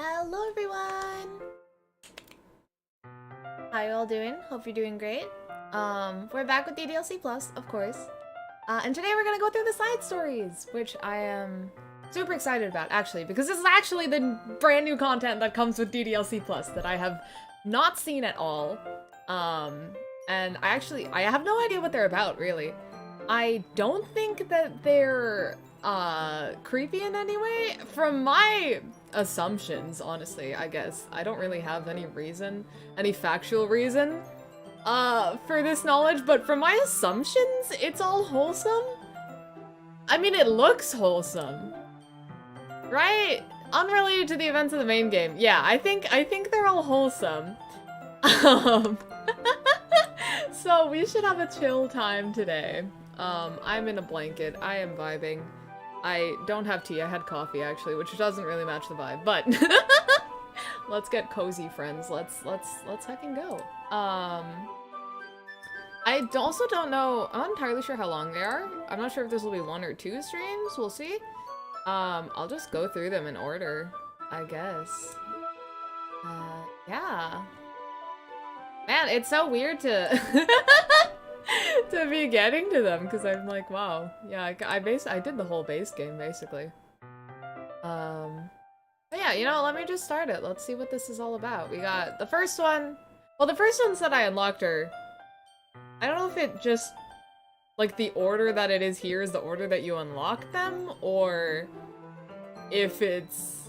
Hello everyone! How you all doing? Hope you're doing great. We're back with DDLC Plus, of course. And today we're gonna go through the side stories, which I am super excited about, actually, because this is actually the brand new content that comes with DDLC Plus that I have not seen at all. And I have no idea what they're about, really. I don't think that they're, creepy in any way. From my assumptions, honestly, I guess. I don't really have any reason, any factual reason, for this knowledge, but from my assumptions, it's all wholesome. I mean, it looks wholesome, right? Unrelated to the events of the main game. Yeah, I think they're all wholesome. So we should have a chill time today. I'm in a blanket. I am vibing. I don't have tea. I had coffee, actually, which doesn't really match the vibe, but let's get cozy, friends. Let's heckin' go. I also don't know. I'm not entirely sure how long they are. I'm not sure if this will be 1 or 2 streams. We'll see. I'll just go through them in order, I guess. Yeah. Man, it's so weird to to be getting to them, because I'm like, wow. Yeah, I did the whole base game, basically. But yeah, you know, let me just start it. Let's see what this is all about. We got the first one. Well, the first ones that I unlocked are... I don't know if it just... like, the order that it is here is the order that you unlock them, or if it's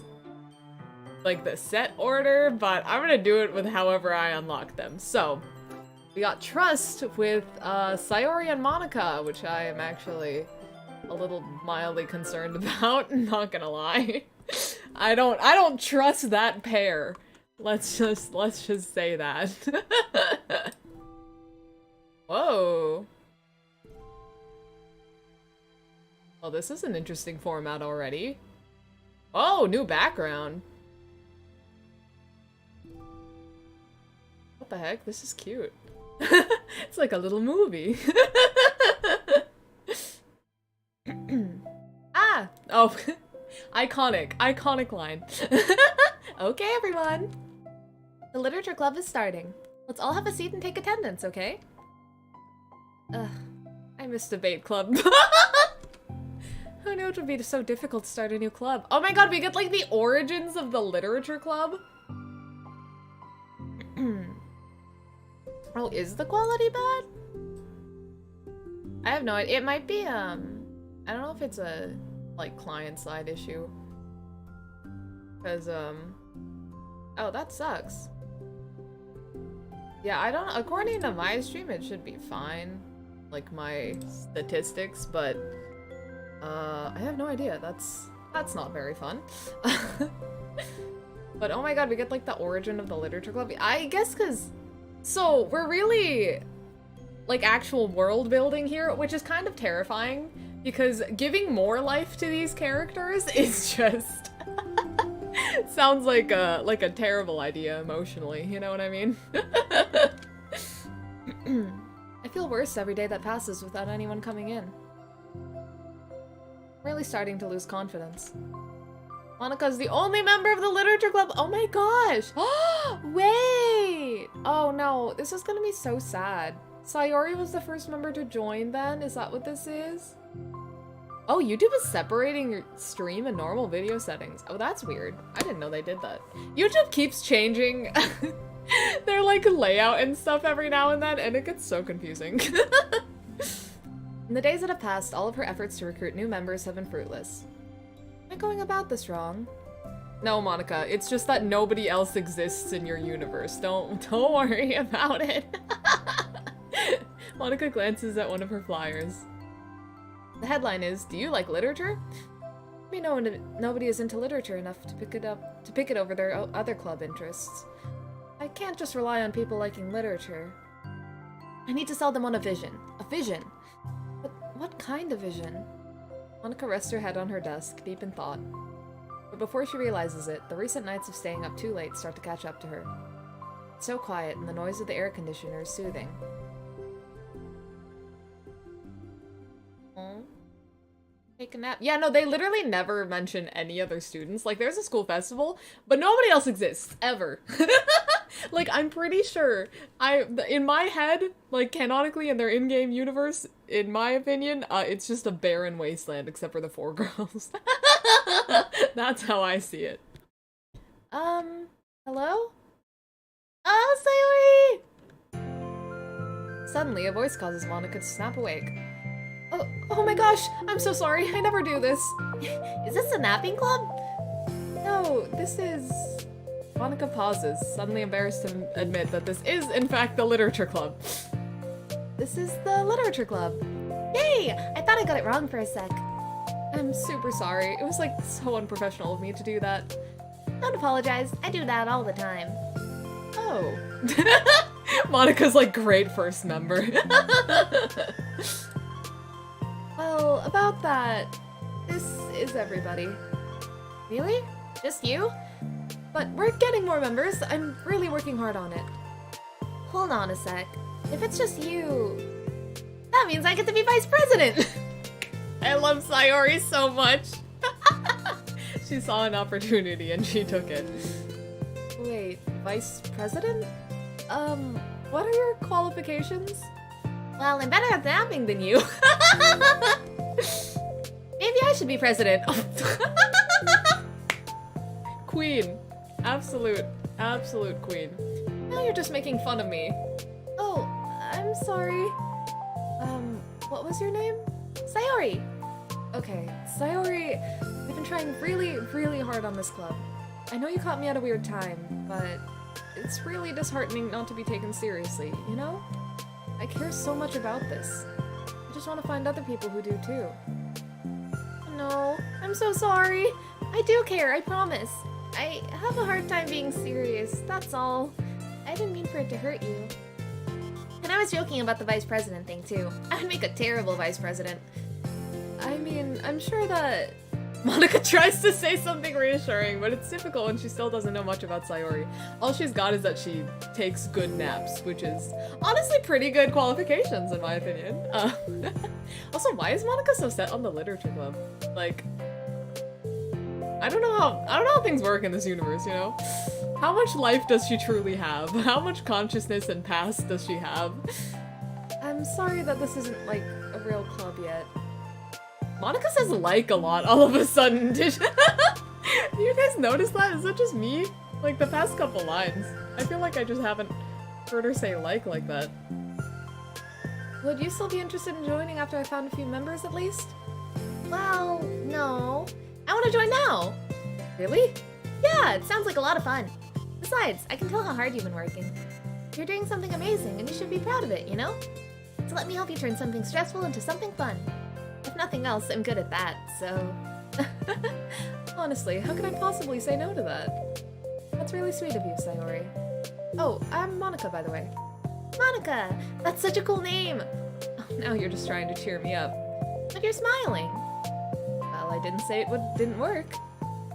like the set order, but I'm gonna do it with however I unlock them. So, we got Trust with Sayori and Monica, which I am actually a little mildly concerned about, not gonna lie. I don't trust that pair. Let's just say that. Whoa. Well, this is an interesting format already. Oh, new background. What the heck? This is cute. It's like a little movie. Ah! Oh, iconic line. Okay, everyone. The literature club is starting. Let's all have a seat and take attendance, okay? Ugh, I miss debate club. Who knew it would be so difficult to start a new club? Oh my god, we get like the origins of the literature club? Oh, is the quality bad? I have no idea. It might be, I don't know if it's a, like, client-side issue. Because, oh, that sucks. Yeah, I don't, according to my stream, it should be fine. Like, my statistics, but, I have no idea. That's not very fun. But, oh my god, we get, like, the origin of the literature club. I guess because... So, we're really, like, actual world building here, which is kind of terrifying, because giving more life to these characters is just... sounds like a terrible idea emotionally, you know what I mean? I feel worse every day that passes without anyone coming in. I'm really starting to lose confidence. Monica's the only member of the literature club. Oh my gosh. Wait. Oh no, this is gonna be so sad. Sayori was the first member to join then? Is that what this is? Oh, YouTube is separating your stream and normal video settings. Oh, that's weird. I didn't know they did that. YouTube keeps changing their like layout and stuff every now and then, and it gets so confusing. In the days that have passed, all of her efforts to recruit new members have been fruitless. Am I going about this wrong? No, Monica, it's just that nobody else exists in your universe. Don't worry about it. Monica glances at one of her flyers. The headline is, "Do you like literature?" We know nobody is into literature enough to pick it over their other club interests. I can't just rely on people liking literature. I need to sell them on a vision. A vision? But what kind of vision? Monica rests her head on her desk, deep in thought. But before she realizes it, the recent nights of staying up too late start to catch up to her. It's so quiet, and the noise of the air conditioner is soothing. Take a nap. Yeah, no, they literally never mention any other students. Like, there's a school festival, but nobody else exists, ever. Like, I'm pretty sure, in my head, like, canonically in their in-game universe, in my opinion, it's just a barren wasteland except for the 4 girls. That's how I see it. Hello? Oh, Sayori! Suddenly, a voice causes Monica to snap awake. Oh my gosh, I'm so sorry, I never do this. Is this a napping club? No, this is... Monica pauses, suddenly embarrassed to admit that this is, in fact, the literature club. This is the literature club. Yay! I thought I got it wrong for a sec. I'm super sorry, it was like so unprofessional of me to do that. Don't apologize, I do that all the time. Oh. Monica's like great first member. Well, about that, this is everybody. Really? Just you? But we're getting more members. I'm really working hard on it. Hold on a sec. If it's just you, that means I get to be vice president! I love Sayori so much! She saw an opportunity and she took it. Wait, vice president? What are your qualifications? Well, I'm better at napping than you. Maybe I should be president. Queen. Absolute queen. Now you're just making fun of me. Oh, I'm sorry. What was your name? Sayori. Okay, Sayori, I've been trying really, really hard on this club. I know you caught me at a weird time, but it's really disheartening not to be taken seriously, you know? I care so much about this. I just want to find other people who do too. No, I'm so sorry. I do care, I promise. I have a hard time being serious, that's all. I didn't mean for it to hurt you. And I was joking about the vice president thing too. I would make a terrible vice president. I mean, I'm sure that... Monica tries to say something reassuring, but it's difficult when she still doesn't know much about Sayori. All she's got is that she takes good naps, which is honestly pretty good qualifications in my opinion. Also, why is Monica so set on the literature club? Like, I don't know how things work in this universe, you know? How much life does she truly have? How much consciousness and past does she have? I'm sorry that this isn't like a real club yet. Monica says like a lot all of a sudden. Did you guys notice that? Is that just me? Like the past couple lines. I feel like I just haven't heard her say like that. Would you still be interested in joining after I found a few members at least? Well, no. I want to join now. Really? Yeah, it sounds like a lot of fun. Besides, I can tell how hard you've been working. You're doing something amazing and you should be proud of it, you know? So let me help you turn something stressful into something fun. If nothing else, I'm good at that, so... Honestly, how could I possibly say no to that? That's really sweet of you, Sayori. Oh, I'm Monica, by the way. Monica! That's such a cool name! Oh, now you're just trying to cheer me up. But you're smiling. Well, I didn't say it didn't work.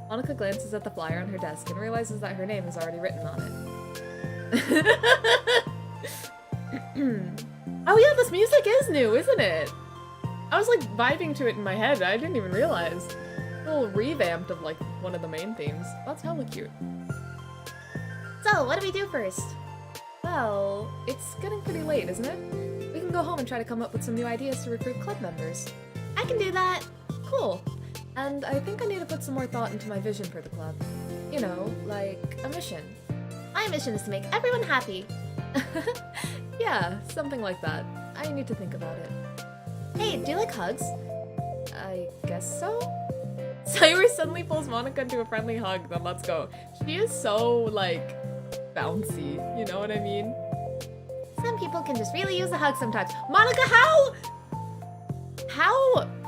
Monica glances at the flyer on her desk and realizes that her name is already written on it. Oh yeah, this music is new, isn't it? I was like vibing to it in my head, I didn't even realize. A little revamped of like one of the main themes. That's hella cute. So, what do we do first? Well, it's getting pretty late, isn't it? We can go home and try to come up with some new ideas to recruit club members. I can do that! Cool. And I think I need to put some more thought into my vision for the club. You know, like a mission. My mission is to make everyone happy. Yeah, something like that. I need to think about it. Hey, do you like hugs? I guess so? Sayori suddenly pulls Monica into a friendly hug, then let's go. She is so, like, bouncy, you know what I mean? Some people can just really use a hug sometimes. Monica, how?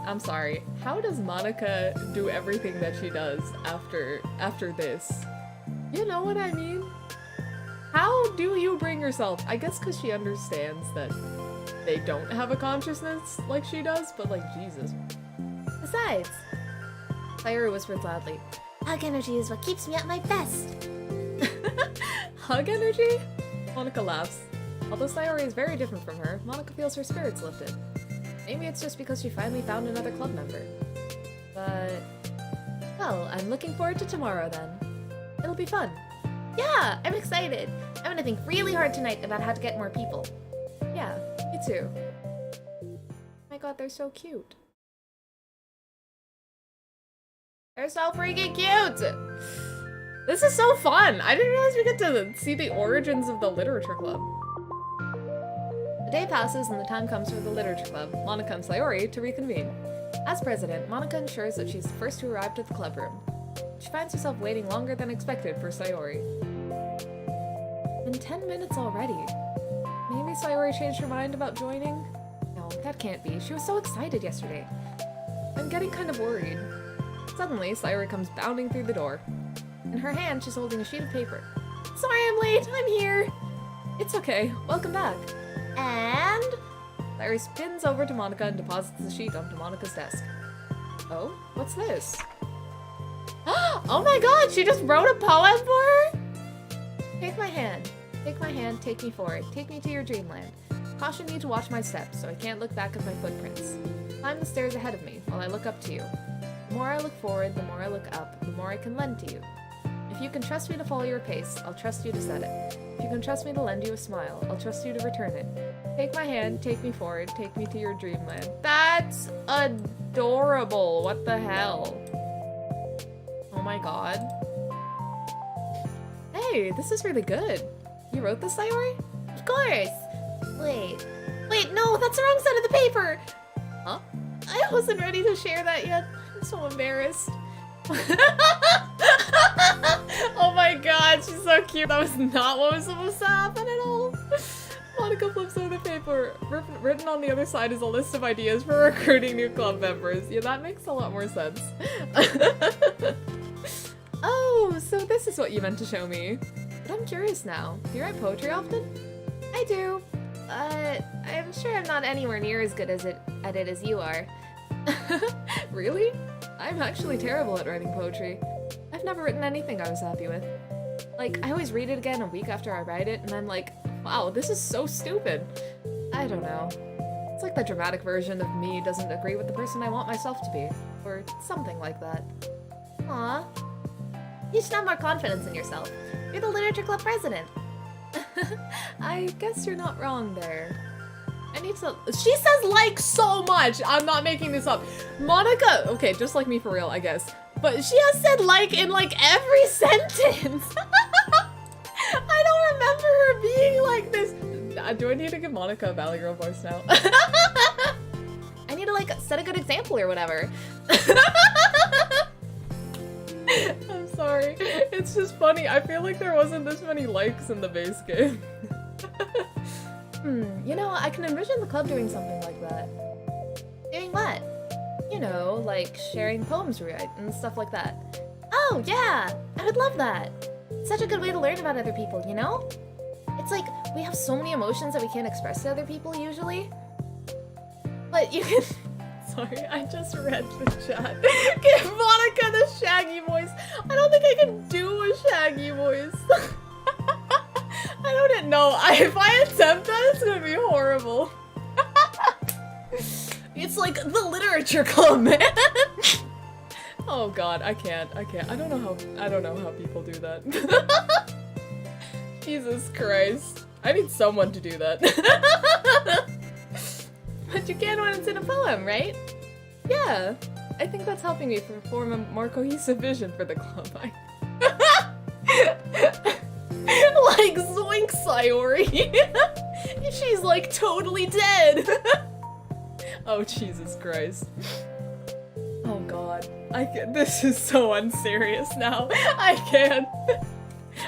I'm sorry, how does Monica do everything that she does after this? You know what I mean? How do you bring yourself? I guess because she understands that they don't have a consciousness like she does, but like, Jesus. Besides, Sayori whispered loudly, hug energy is what keeps me at my best. Hug energy? Monica laughs. Although Sayori is very different from her, Monica feels her spirits lifted. Maybe it's just because she finally found another club member. But, well, I'm looking forward to tomorrow then. It'll be fun. Yeah, I'm excited. I'm gonna think really hard tonight about how to get more people. Yeah, me too. Oh my god, they're so cute. They're so freaking cute! This is so fun! I didn't realize we get to see the origins of the literature club. The day passes and the time comes for the literature club, Monica and Sayori, to reconvene. As president, Monica ensures that she's the first to arrive at the club room. She finds herself waiting longer than expected for Sayori. In 10 minutes already. Maybe Sayori changed her mind about joining? No, that can't be. She was so excited yesterday. I'm getting kind of worried. Suddenly, Sayori comes bounding through the door. In her hand, she's holding a sheet of paper. Sorry I'm late, I'm here! It's okay, welcome back. And... Sayori spins over to Monica and deposits the sheet onto Monica's desk. Oh, what's this? Oh my god, she just wrote a poem for her? Take my hand, take me forward, take me to your dreamland. Caution me to watch my steps, so I can't look back at my footprints. Climb the stairs ahead of me, while I look up to you. The more I look forward, the more I look up, the more I can lend to you. If you can trust me to follow your pace, I'll trust you to set it. If you can trust me to lend you a smile, I'll trust you to return it. Take my hand, take me forward, take me to your dreamland. That's adorable, what the hell? Oh my god. Hey, this is really good. You wrote this, Sayori? Of course! Wait, no, that's the wrong side of the paper! Huh? I wasn't ready to share that yet. I'm so embarrassed. Oh my god, she's so cute. That was not what was supposed to happen at all. Monica flips over the paper. Written on the other side is a list of ideas for recruiting new club members. Yeah, that makes a lot more sense. Oh, so this is what you meant to show me. But I'm curious now. Do you write poetry often? I do. I'm sure I'm not anywhere near as good at it as you are. Really? I'm actually terrible at writing poetry. I've never written anything I was happy with. Like, I always read it again a week after I write it, and I'm like, wow, this is so stupid. I don't know. It's like the dramatic version of me doesn't agree with the person I want myself to be. Or something like that. Aw. You should have more confidence in yourself. You're the literature club president. I guess you're not wrong there. I need to- She says like so much! I'm not making this up. Monica- okay, just like me for real, I guess. But she has said like in like every sentence! I don't remember her being like this. Do I need to give Monica a Valley Girl voice now? I need to like set a good example or whatever. I'm sorry. It's just funny. I feel like there wasn't this many likes in the base game. You know, I can envision the club doing something like that. Doing what? You know, like sharing poems we write and stuff like that. Oh, yeah! I would love that! Such a good way to learn about other people, you know? It's like, we have so many emotions that we can't express to other people usually. But you can... Sorry, I just read the chat. Give Monica the Shaggy voice. I don't think I can do a Shaggy voice. I don't know. If I attempt that, it's gonna be horrible. It's like the literature club, man. Oh god, I can't. I don't know how people do that. Jesus Christ. I need someone to do that. But you can when it's in a poem, right? Yeah. I think that's helping me form a more cohesive vision for the club. Like Zoink Sayori. She's like totally dead. Oh Jesus Christ. Oh god. This is so unserious now. I can't.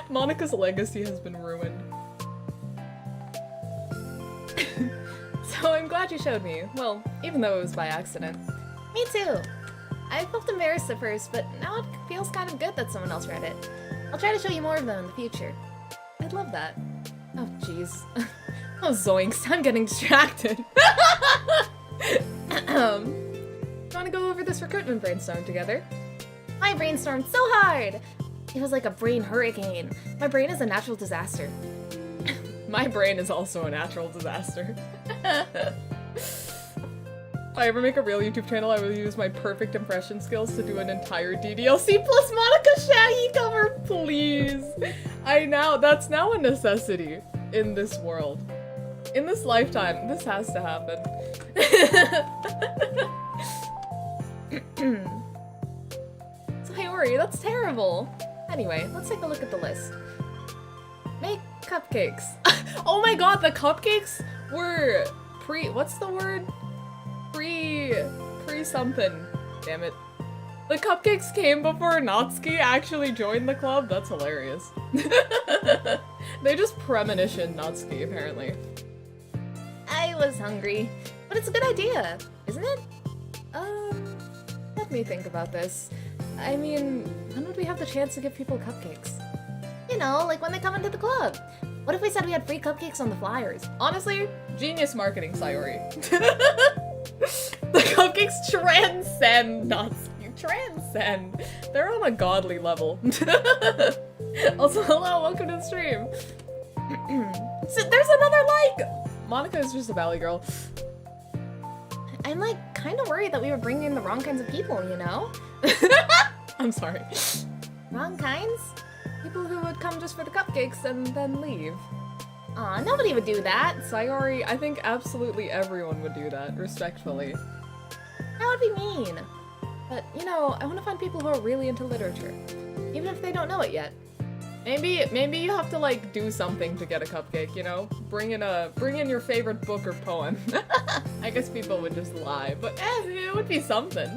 Monica's legacy has been ruined. So I'm glad you showed me. Well, even though it was by accident. Me too. I felt embarrassed at first, but now it feels kind of good that someone else read it. I'll try to show you more of them in the future. I'd love that. Oh jeez. Oh zoinks, I'm getting distracted. Wanna go over this recruitment brainstorm together? I brainstormed so hard! It was like a brain hurricane. My brain is a natural disaster. My brain is also a natural disaster. I ever make a real YouTube channel, I will use my perfect impression skills to do an entire DDLC plus Monica Shaggy cover, please. That's now a necessity in this world. In this lifetime, this has to happen. Sayori, that's terrible. Anyway, let's take a look at the list. Make cupcakes. Oh my god, the cupcakes were what's the word? Pre-something. Damn it. The cupcakes came before Natsuki actually joined the club? That's hilarious. They just premonitioned Natsuki, apparently. I was hungry, but it's a good idea, isn't it? Let me think about this. I mean, when would we have the chance to give people cupcakes? You know, like when they come into the club. What if we said we had free cupcakes on the flyers? Honestly, genius marketing, Sayori. The cupcakes transcend Natsuki. Transcend. They're on a godly level. Also, hello, welcome to the stream. So there's another like! Monica is just a valley girl. I'm like kind of worried that we were bringing in the wrong kinds of people, you know? I'm sorry. Wrong kinds? People who would come just for the cupcakes and then leave. Aw, nobody would do that. Sayori, I think absolutely everyone would do that, respectfully. That would be mean. But, you know, I want to find people who are really into literature. Even if they don't know it yet. Maybe you have to, like, do something to get a cupcake, you know? Bring in your favorite book or poem. I guess people would just lie, but it would be something.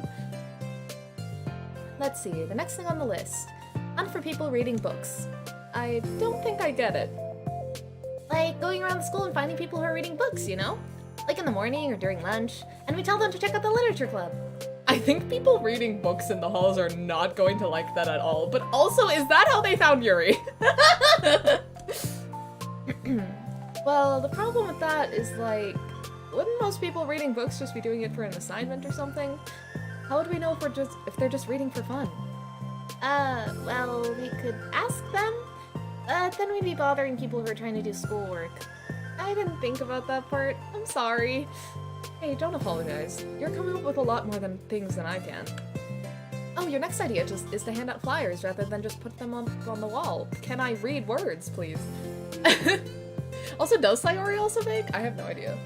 Let's see, the next thing on the list. Hunt for people reading books. I don't think I get it. Like, going around the school and finding people who are reading books, you know? Like in the morning or during lunch, and we tell them to check out the literature club. I think people reading books in the halls are not going to like that at all, but also, is that how they found Yuri? Well, the problem with that is, like, wouldn't most people reading books just be doing it for an assignment or something? How would we know if they're just reading for fun? Well, we could ask them, but then we'd be bothering people who are trying to do schoolwork. I didn't think about that part. I'm sorry. Hey, don't apologize. You're coming up with a lot more things than I can. Oh, your next idea is to hand out flyers rather than just put them on the wall. Can I read words, please? Also, does Sayori also bake? I have no idea.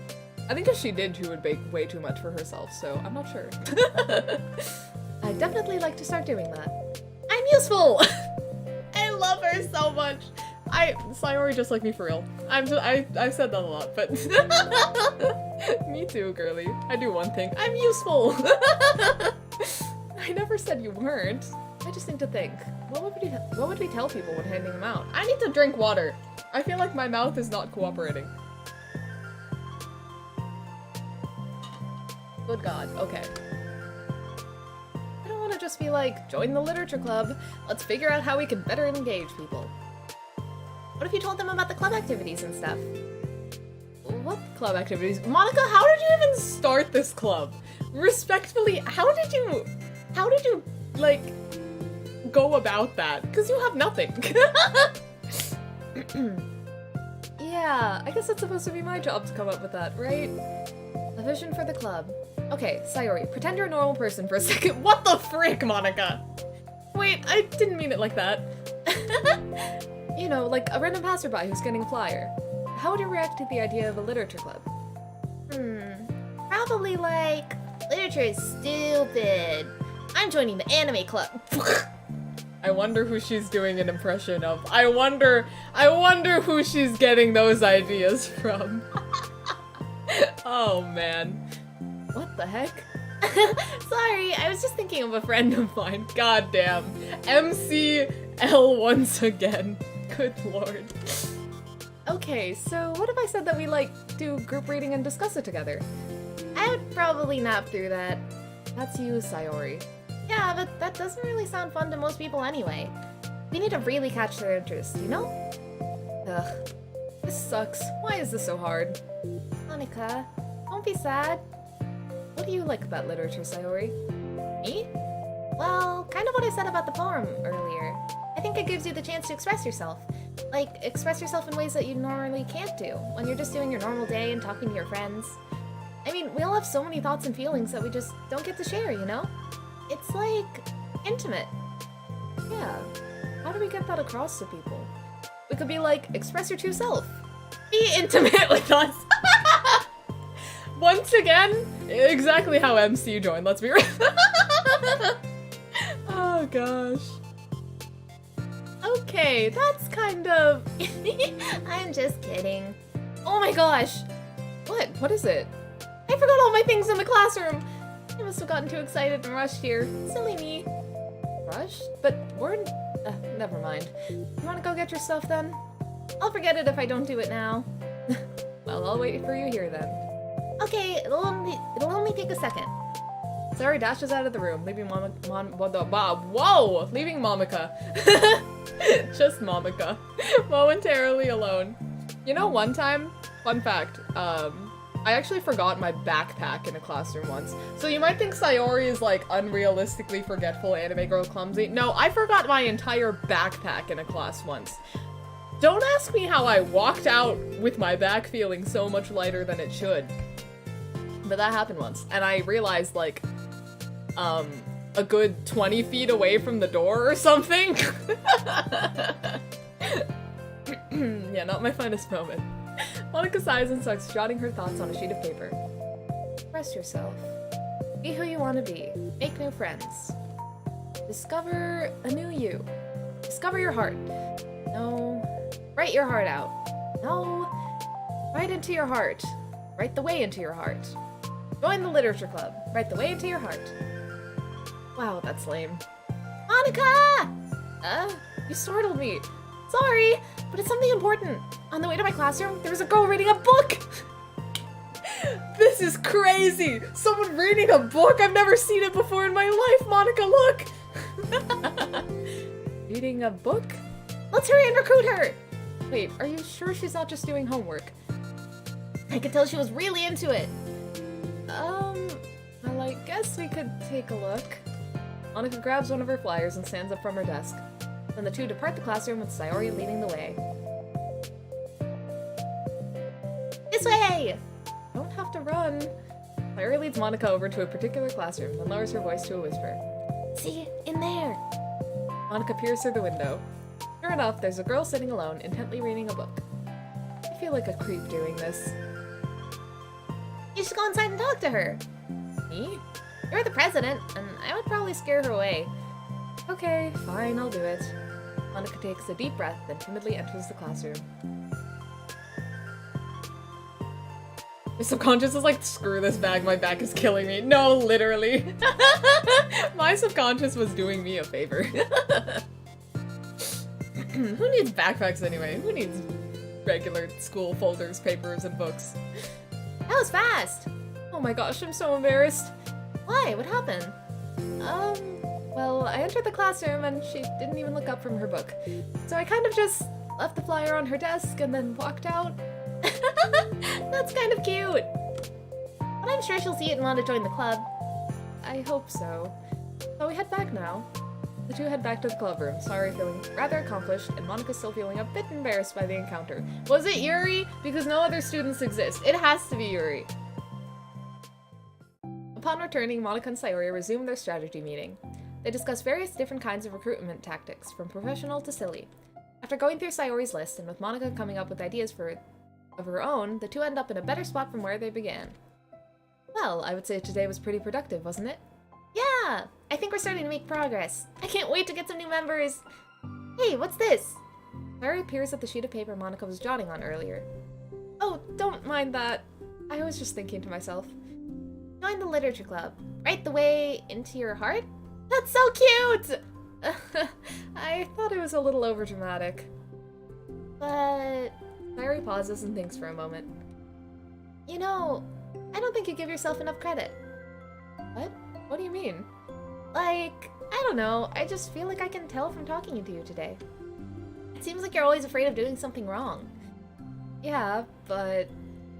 I think if she did, she would bake way too much for herself, so I'm not sure. I'd definitely like to start doing that. I'm useful! I love her so much! Sayori just like me for real. I've said that a lot, but me too, girly. I do one thing. I'm useful! I never said you weren't. I just need to think. What would we tell people when handing them out? I need to drink water. I feel like my mouth is not cooperating. Good God, okay. I don't want to just be like, join the literature club. Let's figure out how we can better engage people. What if you told them about the club activities and stuff? What club activities? Monica, how did you even start this club? Respectfully, how did you, like, go about that? Because you have nothing. Yeah, I guess it's supposed to be my job to come up with that, right? A vision for the club. Okay, Sayori, pretend you're a normal person for a second. What the frick, Monica? Wait, I didn't mean it like that. You know, like a random passerby who's getting a flyer. How would you react to the idea of a literature club? Probably like, literature is stupid. I'm joining the anime club. I wonder who she's doing an impression of. I wonder who she's getting those ideas from. Oh man. What the heck? Sorry, I was just thinking of a friend of mine. God damn. MCL once again. Good lord. Okay, so what if I said that we, like, do group reading and discuss it together? I would probably nap through that. That's you, Sayori. Yeah, but that doesn't really sound fun to most people anyway. We need to really catch their interest, you know? Ugh. This sucks. Why is this so hard? Monica, don't be sad. What do you like about literature, Sayori? Me? Well, kind of what I said about the poem earlier. I think it gives you the chance to express yourself. Like, express yourself in ways that you normally can't do, when you're just doing your normal day and talking to your friends. I mean, we all have so many thoughts and feelings that we just don't get to share, you know? It's like intimate. Yeah. How do we get that across to people? We could be like, express your true self. Be intimate with us. Once again, exactly how MC joined, let's be real. Oh gosh. Okay, that's kind of... I'm just kidding. Oh my gosh. What is it? I forgot all my things in the classroom. I must have gotten too excited and rushed here. Silly me. Rushed? But we're... never mind. You wanna go get your stuff then? I'll forget it if I don't do it now. Well, I'll wait for you here then. Okay, it'll only take a second. Sayori dashes out of the room, leaving leaving Momika. Just Momika. Momentarily alone. You know, one time, fun fact, I actually forgot my backpack in a classroom once. So you might think Sayori is like unrealistically forgetful anime girl clumsy. No, I forgot my entire backpack in a class once. Don't ask me how I walked out with my back feeling so much lighter than it should. But that happened once, and I realized like, a good 20 feet away from the door or something. Yeah, not my finest moment. Monika sighs and starts jotting her thoughts on a sheet of paper. Express yourself. Be who you want to be. Make new friends. Discover a new you. Discover your heart. No. Write your heart out. No. Write into your heart. Write the way into your heart. Join the literature club. Write the way into your heart. Wow, that's lame. Monika! You startled me. Sorry, but it's something important. On the way to my classroom, there was a girl reading a book! This is crazy! Someone reading a book? I've never seen it before in my life, Monika, look! Reading a book? Let's hurry and recruit her! Wait, are you sure she's not just doing homework? I could tell she was really into it. Well, I guess we could take a look. Monika grabs one of her flyers and stands up from her desk. Then the two depart the classroom with Sayori leading the way. This way! Don't have to run. Sayori leads Monika over to a particular classroom, then lowers her voice to a whisper. See, in there! Monika peers through the window. Sure enough, there's a girl sitting alone, intently reading a book. I feel like a creep doing this. You should go inside and talk to her. Me? You're the president, and I would probably scare her away. Okay, fine, I'll do it. Monika takes a deep breath, then timidly enters the classroom. My subconscious is like, screw this bag, my back is killing me. No, literally. My subconscious was doing me a favor. Who needs backpacks anyway? Who needs regular school folders, papers, and books? That was fast! Oh my gosh, I'm so embarrassed. Why? What happened? Well, I entered the classroom and she didn't even look up from her book. So I kind of just left the flyer on her desk and then walked out. That's kind of cute. But I'm sure she'll see it and want to join the club. I hope so. So we head back now. The two head back to the club room, Sayori feeling rather accomplished, and Monika still feeling a bit embarrassed by the encounter. Was it Yuri? Because no other students exist. It has to be Yuri. Upon returning, Monika and Sayori resume their strategy meeting. They discuss various different kinds of recruitment tactics, from professional to silly. After going through Sayori's list, and with Monika coming up with ideas of her own, the two end up in a better spot from where they began. Well, I would say today was pretty productive, wasn't it? Yeah! I think we're starting to make progress. I can't wait to get some new members! Hey, what's this? Sayori peers at the sheet of paper Monika was jotting on earlier. Oh, don't mind that. I was just thinking to myself. Join the literature club. Write the way into your heart? That's so cute! I thought it was a little overdramatic. But... Sayori pauses and thinks for a moment. You know, I don't think you give yourself enough credit. What? What do you mean? Like, I don't know, I just feel like I can tell from talking to you today. It seems like you're always afraid of doing something wrong. Yeah, but...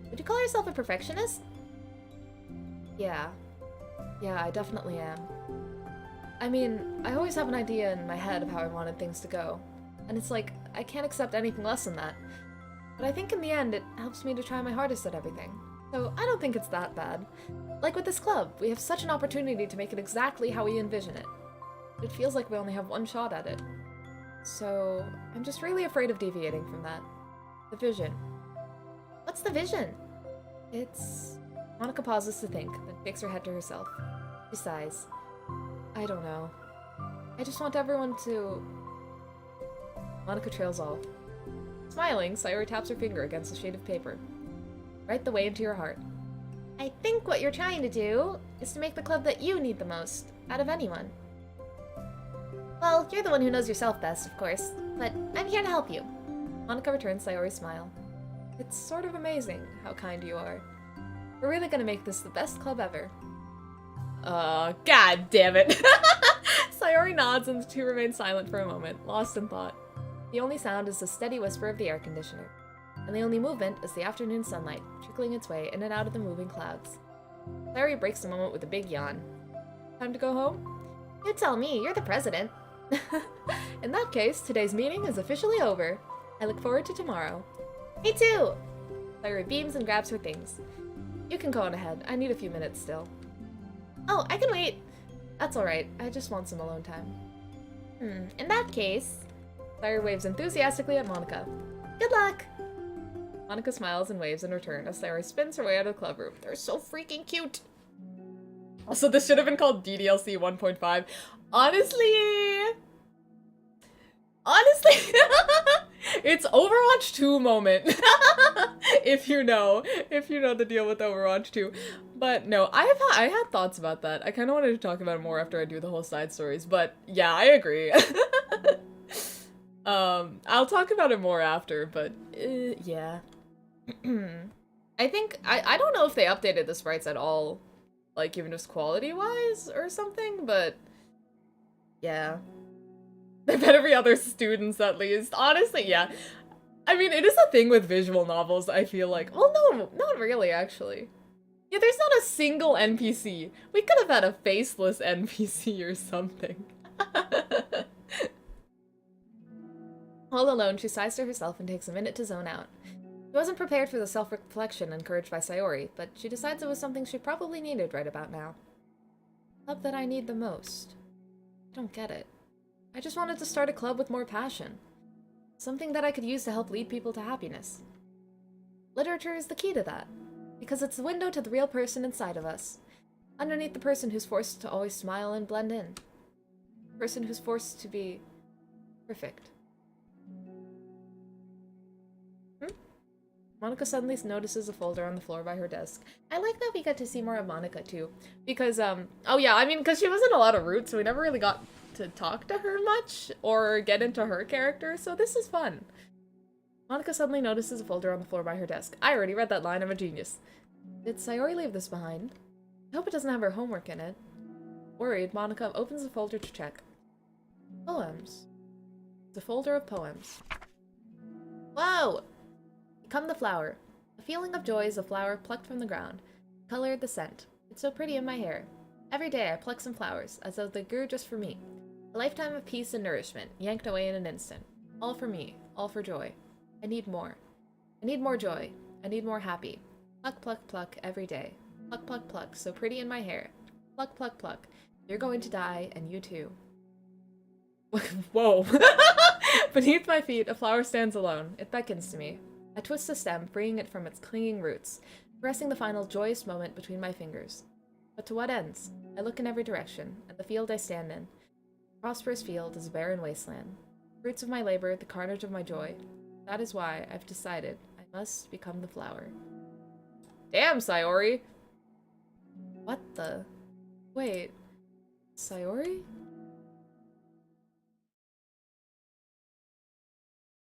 Would you call yourself a perfectionist? Yeah. Yeah, I definitely am. I mean, I always have an idea in my head of how I wanted things to go. And it's like, I can't accept anything less than that. But I think in the end, it helps me to try my hardest at everything. So I don't think it's that bad. Like with this club, we have such an opportunity to make it exactly how we envision it. It feels like we only have one shot at it. So I'm just really afraid of deviating from that. The vision. What's the vision? It's... Monica pauses to think, then shakes her head to herself. She sighs. I don't know. I just want everyone to... Monica trails off. Smiling, Sayori taps her finger against a sheet of paper. Write the way into your heart. I think what you're trying to do is to make the club that you need the most, out of anyone. Well, you're the one who knows yourself best, of course, but I'm here to help you. Monica returns Sayori's smile. It's sort of amazing how kind you are. We're really gonna make this the best club ever. God damn it. Sayori nods and the two remain silent for a moment, lost in thought. The only sound is the steady whisper of the air conditioner, and the only movement is the afternoon sunlight, trickling its way in and out of the moving clouds. Sayori breaks the moment with a big yawn. Time to go home? You tell me, you're the president. In that case, today's meeting is officially over. I look forward to tomorrow. Me too! Sayori beams and grabs her things. You can go on ahead. I need a few minutes still. Oh, I can wait. That's alright. I just want some alone time. In that case... Sayori waves enthusiastically at Monica. Good luck! Monica smiles and waves in return as Sayori spins her way out of the club room. They're so freaking cute! Also, this should have been called DDLC 1.5. Honestly, it's Overwatch 2 moment. if you know the deal with Overwatch 2. But no, I had thoughts about that. I kind of wanted to talk about it more after I do the whole side stories, but yeah, I agree. I'll talk about it more after, but yeah. I think I don't know if they updated the sprites at all, like even just quality-wise or something, but yeah. They better be other students at least. Honestly, yeah. I mean, it is a thing with visual novels, I feel like. Well, no, not really, actually. Yeah, there's not a single NPC. We could have had a faceless NPC or something. All alone, she sighs to herself and takes a minute to zone out. She wasn't prepared for the self-reflection encouraged by Sayori, but she decides it was something she probably needed right about now. Club that I need the most. I don't get it. I just wanted to start a club with more passion. Something that I could use to help lead people to happiness. Literature is the key to that, because it's the window to the real person inside of us. Underneath the person who's forced to always smile and blend in. The person who's forced to be perfect. Monica suddenly notices a folder on the floor by her desk. I like that we get to see more of Monica, too. Because, oh yeah, I mean, because she was in a lot of Roots, so we never really got to talk to her much, or get into her character, so this is fun. Monica suddenly notices a folder on the floor by her desk. I already read that line, I'm a genius. Did Sayori leave this behind? I hope it doesn't have her homework in it. Worried, Monica opens the folder to check. Poems. It's a folder of poems. Whoa! Become the flower. A feeling of joy is a flower plucked from the ground. Color, the scent. It's so pretty in my hair. Every day I pluck some flowers, as though they grew just for me. A lifetime of peace and nourishment, yanked away in an instant. All for me, all for joy. I need more. I need more joy. I need more happy. Pluck, pluck, pluck, every day. Pluck, pluck, pluck, so pretty in my hair. Pluck, pluck, pluck. You're going to die, and you too. Whoa. Beneath my feet, a flower stands alone. It beckons to me. I twist the stem, freeing it from its clinging roots, pressing the final joyous moment between my fingers. But to what ends? I look in every direction, at the field I stand in. A prosperous field is a barren wasteland. Fruits of my labor, the carnage of my joy. That is why I've decided I must become the flower. Damn, Sayori! What the? Wait. Sayori?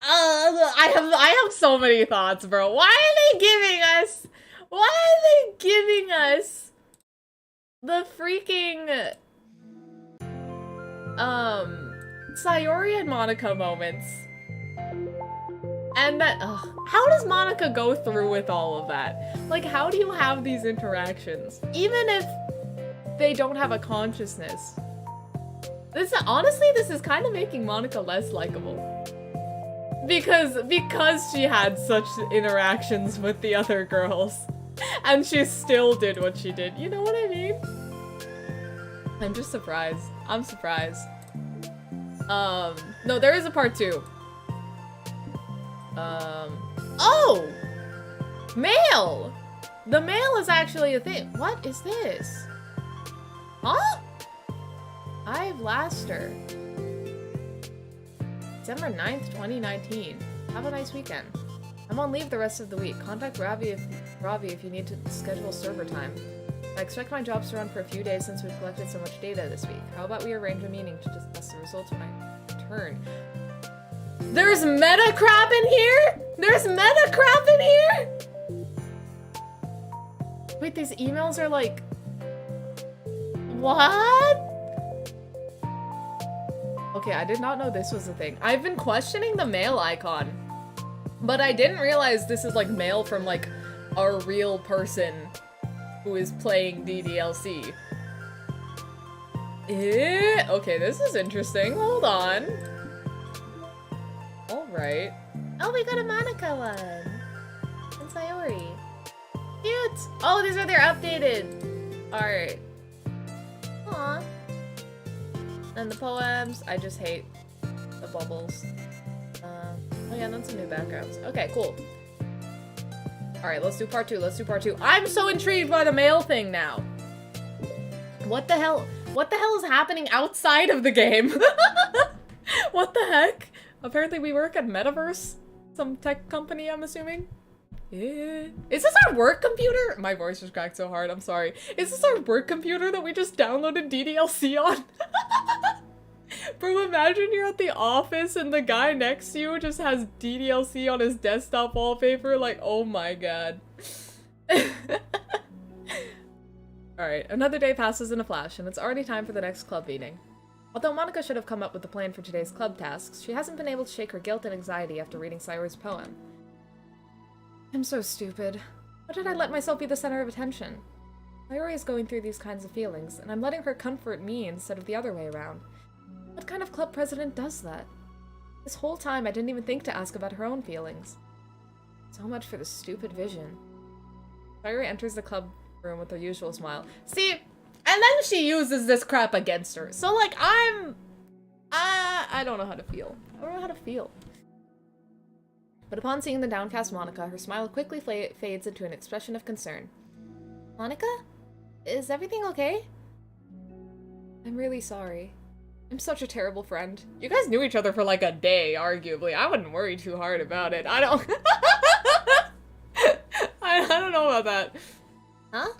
I have so many thoughts, bro. Why are they giving us the freaking Sayori and Monica moments? And that how does Monica go through with all of that? Like, how do you have these interactions even if they don't have a consciousness? Honestly, this is kind of making Monica less likable. Because she had such interactions with the other girls. And she still did what she did. You know what I mean? I'm just surprised. I'm surprised. No, there is a part 2. Oh! Mail! The mail is actually a thing. What is this? Huh? I've Laster. December 9th, 2019. Have a nice weekend. I'm on leave the rest of the week. Contact Ravi if you need to schedule server time. I expect my jobs to run for a few days since we've collected so much data this week. How about we arrange a meeting to discuss the results when I return? There's meta crap in here? There's meta crap in here? Wait, these emails are like... What? Okay, I did not know this was a thing. I've been questioning the mail icon, but I didn't realize this is like mail from like a real person who is playing DDLC. Okay, this is interesting. Hold on. Alright. Oh, we got a Monica one. And Sayori. Cute! Oh, these are their updated. Alright. Aww. And the poems, I just hate the bubbles. Oh yeah, and then some new backgrounds. Okay, cool. Alright, let's do part 2, let's do part 2. I'm so intrigued by the mail thing now. What the hell is happening outside of the game? What the heck? Apparently we work at Metaverse. Some tech company, I'm assuming. Yeah. Is this our work computer? My voice just cracked so hard, I'm sorry. Is this our work computer that we just downloaded DDLC on? Bro, imagine you're at the office and the guy next to you just has DDLC on his desktop wallpaper. Like, oh my god. Alright, another day passes in a flash, and it's already time for the next club meeting. Although Monica should have come up with the plan for today's club tasks, she hasn't been able to shake her guilt and anxiety after reading Sayori's poem. I'm so stupid. Why did I let myself be the center of attention? Sayori is going through these kinds of feelings, and I'm letting her comfort me instead of the other way around. What kind of club president does that? This whole time I didn't even think to ask about her own feelings. So much for the stupid vision. Sayori enters the club room with her usual smile. See, and then she uses this crap against her. So like, I don't know how to feel. I don't know how to feel. But upon seeing the downcast Monica, her smile quickly fades into an expression of concern. Monica? Is everything okay? I'm really sorry. I'm such a terrible friend. You guys knew each other for like a day, arguably. I wouldn't worry too hard about it. I don't... I don't know about that. Huh?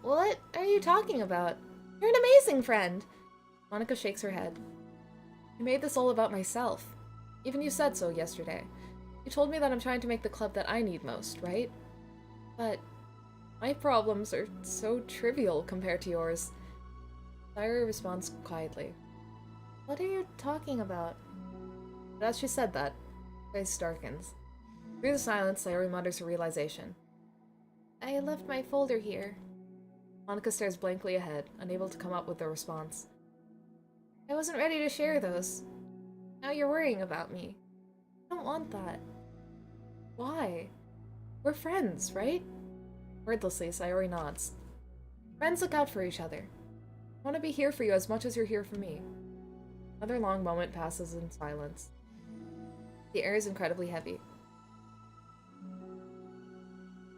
What are you talking about? You're an amazing friend. Monica shakes her head. I made this all about myself. Even you said so yesterday. You told me that I'm trying to make the club that I need most, right? But my problems are so trivial compared to yours. Sayori responds quietly. What are you talking about? But as she said that, her face darkens. Through the silence, Sayori mutters her realization. I left my folder here. Monica stares blankly ahead, unable to come up with a response. I wasn't ready to share those. Now you're worrying about me. I don't want that. Why? We're friends, right? Wordlessly, Sayori nods. Friends look out for each other. I want to be here for you as much as you're here for me. Another long moment passes in silence. The air is incredibly heavy.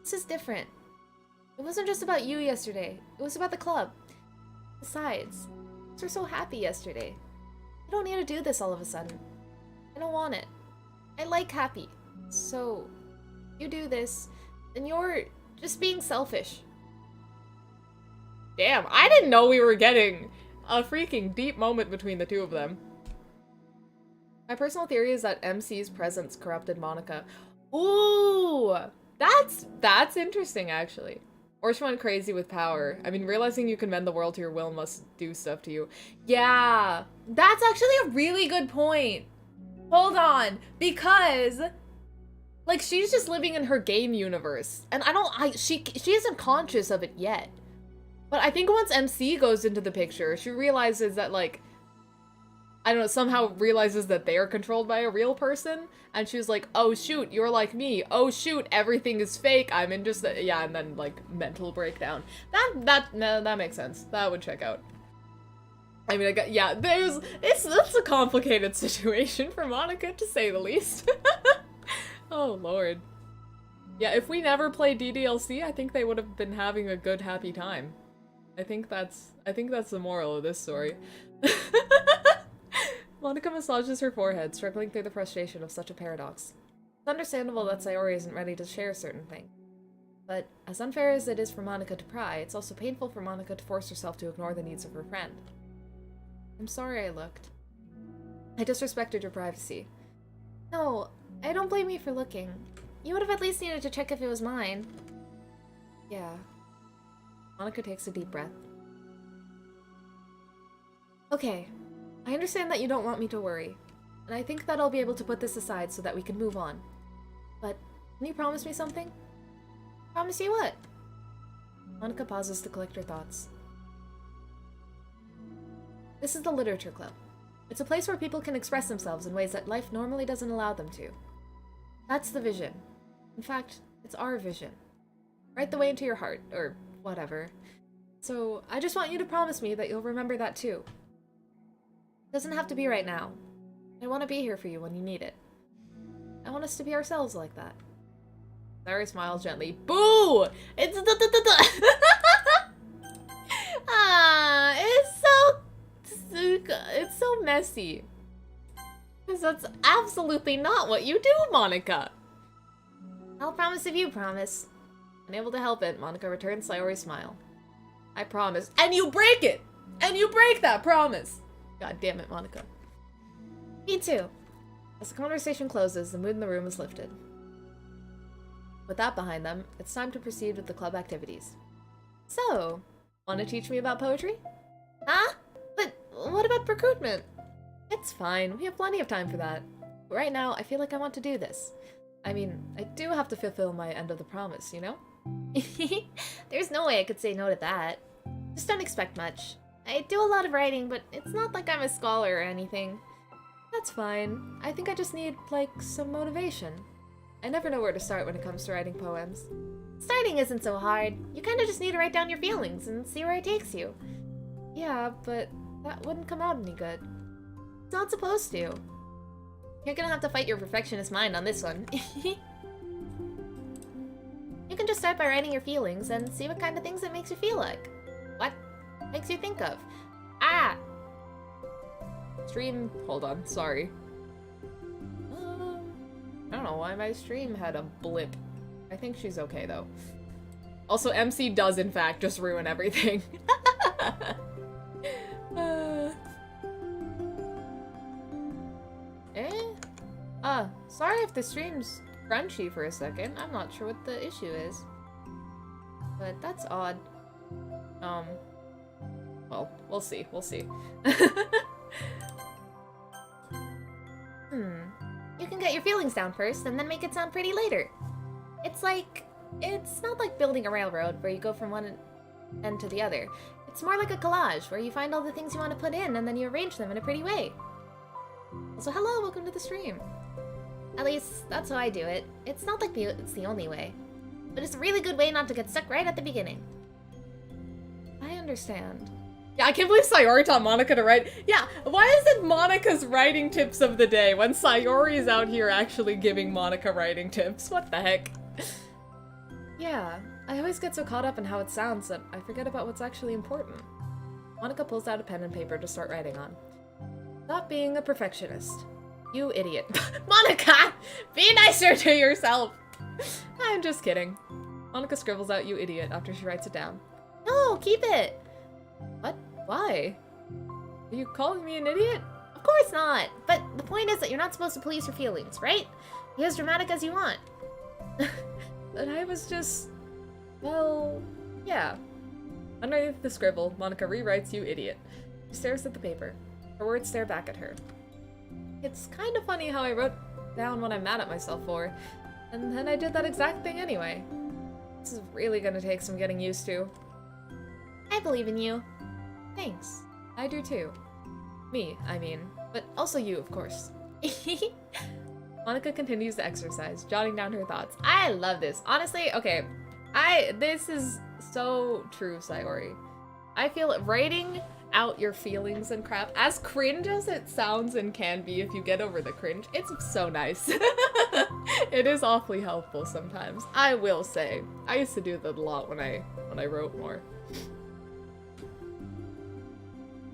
This is different. It wasn't just about you yesterday. It was about the club. Besides, we were so happy yesterday. I don't need to do this all of a sudden. I don't want it. I like happy. So, you do this, then you're just being selfish. Damn, I didn't know we were getting a freaking deep moment between the two of them. My personal theory is that MC's presence corrupted Monica. Ooh! That's interesting, actually. Or she went crazy with power. I mean, realizing you can bend the world to your will must do stuff to you. Yeah! That's actually a really good point! Hold on! Because... like, she's just living in her game universe. And she isn't conscious of it yet. But I think once MC goes into the picture, she realizes that, like, I don't know, somehow realizes that they are controlled by a real person, and she's like, oh shoot, you're like me, oh shoot, everything is fake, I'm in just a, yeah, and then, like, mental breakdown. That makes sense. That would check out. I mean, yeah, it's a complicated situation for Monica, to say the least. Oh, lord. Yeah, if we never played DDLC, I think they would have been having a good, happy time. I think that's the moral of this story. Monica massages her forehead, struggling through the frustration of such a paradox. It's understandable that Sayori isn't ready to share certain things. But, as unfair as it is for Monica to pry, it's also painful for Monica to force herself to ignore the needs of her friend. I'm sorry I looked. I disrespected your privacy. No, I don't blame you for looking. You would have at least needed to check if it was mine. Yeah. Monica takes a deep breath. Okay. I understand that you don't want me to worry, and I think that I'll be able to put this aside so that we can move on. But, can you promise me something? Promise you what? Monica pauses to collect her thoughts. This is the Literature Club. It's a place where people can express themselves in ways that life normally doesn't allow them to. That's the vision. In fact, it's our vision. Right the way into your heart, or whatever. So, I just want you to promise me that you'll remember that too. It doesn't have to be right now. I want to be here for you when you need it. I want us to be ourselves like that. Larry smiles gently. Boo! It's ah, it's so messy. Because that's absolutely not what you do, Monica. I'll promise if you promise. Unable to help it, Monica returns Sayori's smile. I promise. And you break it! And you break that promise! God damn it, Monica. Me too. As the conversation closes, the mood in the room is lifted. With that behind them, it's time to proceed with the club activities. So, want to teach me about poetry? Huh? But what about recruitment? It's fine, we have plenty of time for that. But right now, I feel like I want to do this. I mean, I do have to fulfill my end of the promise, you know? There's no way I could say no to that. Just don't expect much. I do a lot of writing, but it's not like I'm a scholar or anything. That's fine. I think I just need, like, some motivation. I never know where to start when it comes to writing poems. Starting isn't so hard. You kinda just need to write down your feelings and see where it takes you. Yeah, but that wouldn't come out any good. It's not supposed to. You're gonna have to fight your perfectionist mind on this one. You can just start by writing your feelings and see what kind of things it makes you feel like. What makes you think of? Ah! Stream... Hold on, sorry. I don't know why my stream had a blip. I think she's okay, though. Also, MC does, in fact, just ruin everything. Sorry if the stream's crunchy for a second. I'm not sure what the issue is. But that's odd. Well, we'll see. We'll see. You can get your feelings down first, and then make it sound pretty later. It's not like building a railroad, where you go from one end to the other. It's more like a collage, where you find all the things you want to put in, and then you arrange them in a pretty way. Also, hello, welcome to the stream. At least, that's how I do it. It's not like it's the only way. But it's a really good way not to get stuck right at the beginning. I understand. Yeah, I can't believe Sayori taught Monica to write. Yeah, why is it Monica's writing tips of the day when Sayori is out here actually giving Monica writing tips? What the heck? Yeah, I always get so caught up in how it sounds that I forget about what's actually important. Monica pulls out a pen and paper to start writing on. Stop being a perfectionist. You idiot. Monica! Be nicer to yourself! I'm just kidding. Monica scribbles out, you idiot, after she writes it down. No, keep it! What? Why? Are you calling me an idiot? Of course not! But the point is that you're not supposed to police your feelings, right? Be as dramatic as you want. But I was just... well... yeah. Underneath the scribble, Monica rewrites, you idiot. She stares at the paper. Her words stare back at her. It's kind of funny how I wrote down what I'm mad at myself for, and then I did that exact thing anyway. This is really gonna take some getting used to. I believe in you. Thanks. I do too. Me, I mean. But also you, of course. Monica continues to exercise, jotting down her thoughts. I love this. Honestly, okay. This is so true, Sayori. I feel writing out your feelings and crap, as cringe as it sounds and can be if you get over the cringe, it's so nice. It is awfully helpful sometimes, I will say. I used to do that a lot when I wrote more.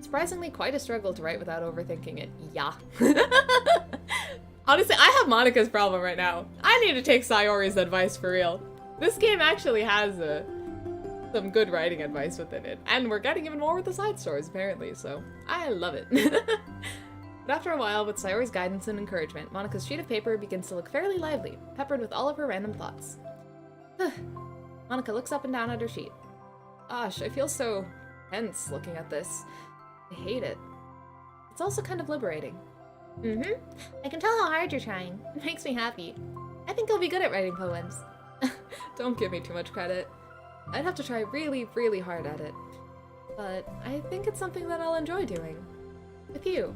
Surprisingly, quite a struggle to write without overthinking it. Yeah. Honestly, I have Monica's problem right now. I need to take Sayori's advice for real. This game actually has some good writing advice within it, and we're getting even more with the side stories, apparently, so I love it. But after a while, with Sayori's guidance and encouragement, Monica's sheet of paper begins to look fairly lively, peppered with all of her random thoughts. Monica looks up and down at her sheet. Gosh, I feel so tense looking at this. I hate it. It's also kind of liberating. I can tell how hard you're trying. It makes me happy. I think you'll be good at writing poems. Don't give me too much credit. I'd have to try really, really hard at it. But I think it's something that I'll enjoy doing. With you.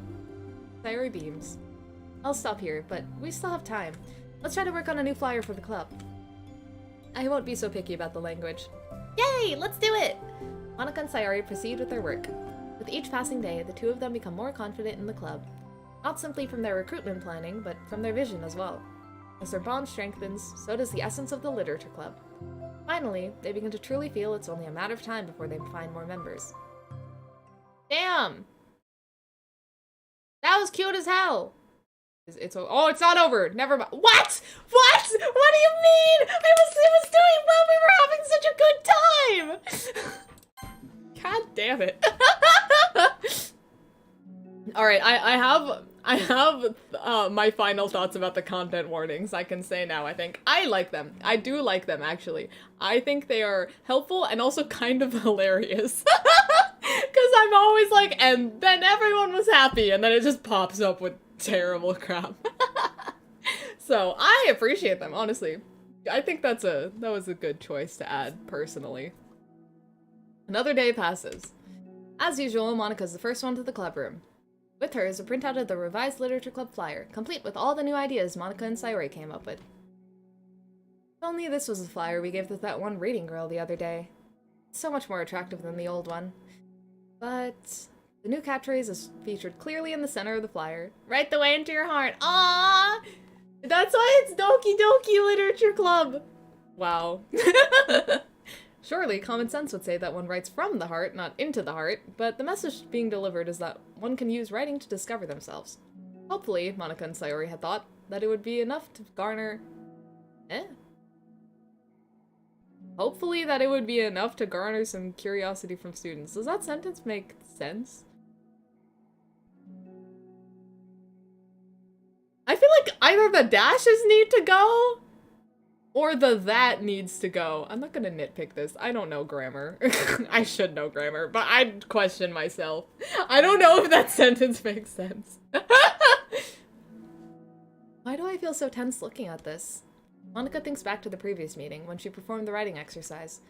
Sayori beams. I'll stop here, but we still have time. Let's try to work on a new flyer for the club. I won't be so picky about the language. Yay! Let's do it! Monica and Sayori proceed with their work. With each passing day, the two of them become more confident in the club. Not simply from their recruitment planning, but from their vision as well. As their bond strengthens, so does the essence of the literature club. Finally, they begin to truly feel it's only a matter of time before they find more members. Damn! That was cute as hell! Oh, it's not over! Never mind. What?! What?! What do you mean?! It was doing well! We were having such a good time! God damn it. Alright, I have my final thoughts about the content warnings. I can say now, I think. I like them. I do like them, actually. I think they are helpful and also kind of hilarious. Because I'm always like, and then everyone was happy, and then it just pops up with terrible crap. So, I appreciate them, honestly. I think that was a good choice to add, personally. Another day passes. As usual, Monica's the first one to the club room. With her is a printout of the revised Literature Club flyer, complete with all the new ideas Monica and Sayori came up with. If only this was the flyer we gave to that one reading girl the other day. It's so much more attractive than the old one. But the new catchphrase is featured clearly in the center of the flyer. Right the way into your heart. Aww! That's why it's Doki Doki Literature Club! Wow. Surely, common sense would say that one writes from the heart, not into the heart, but the message being delivered is that one can use writing to discover themselves. Hopefully, Monica and Sayori had thought that it would be enough to garner... Hopefully that it would be enough to garner some curiosity from students. Does that sentence make sense? I feel like either the dashes need to go, or the that needs to go. I'm not gonna nitpick this. I don't know grammar. I should know grammar, but I'd question myself. I don't know if that sentence makes sense. Why do I feel so tense looking at this? Monica thinks back to the previous meeting, when she performed the writing exercise.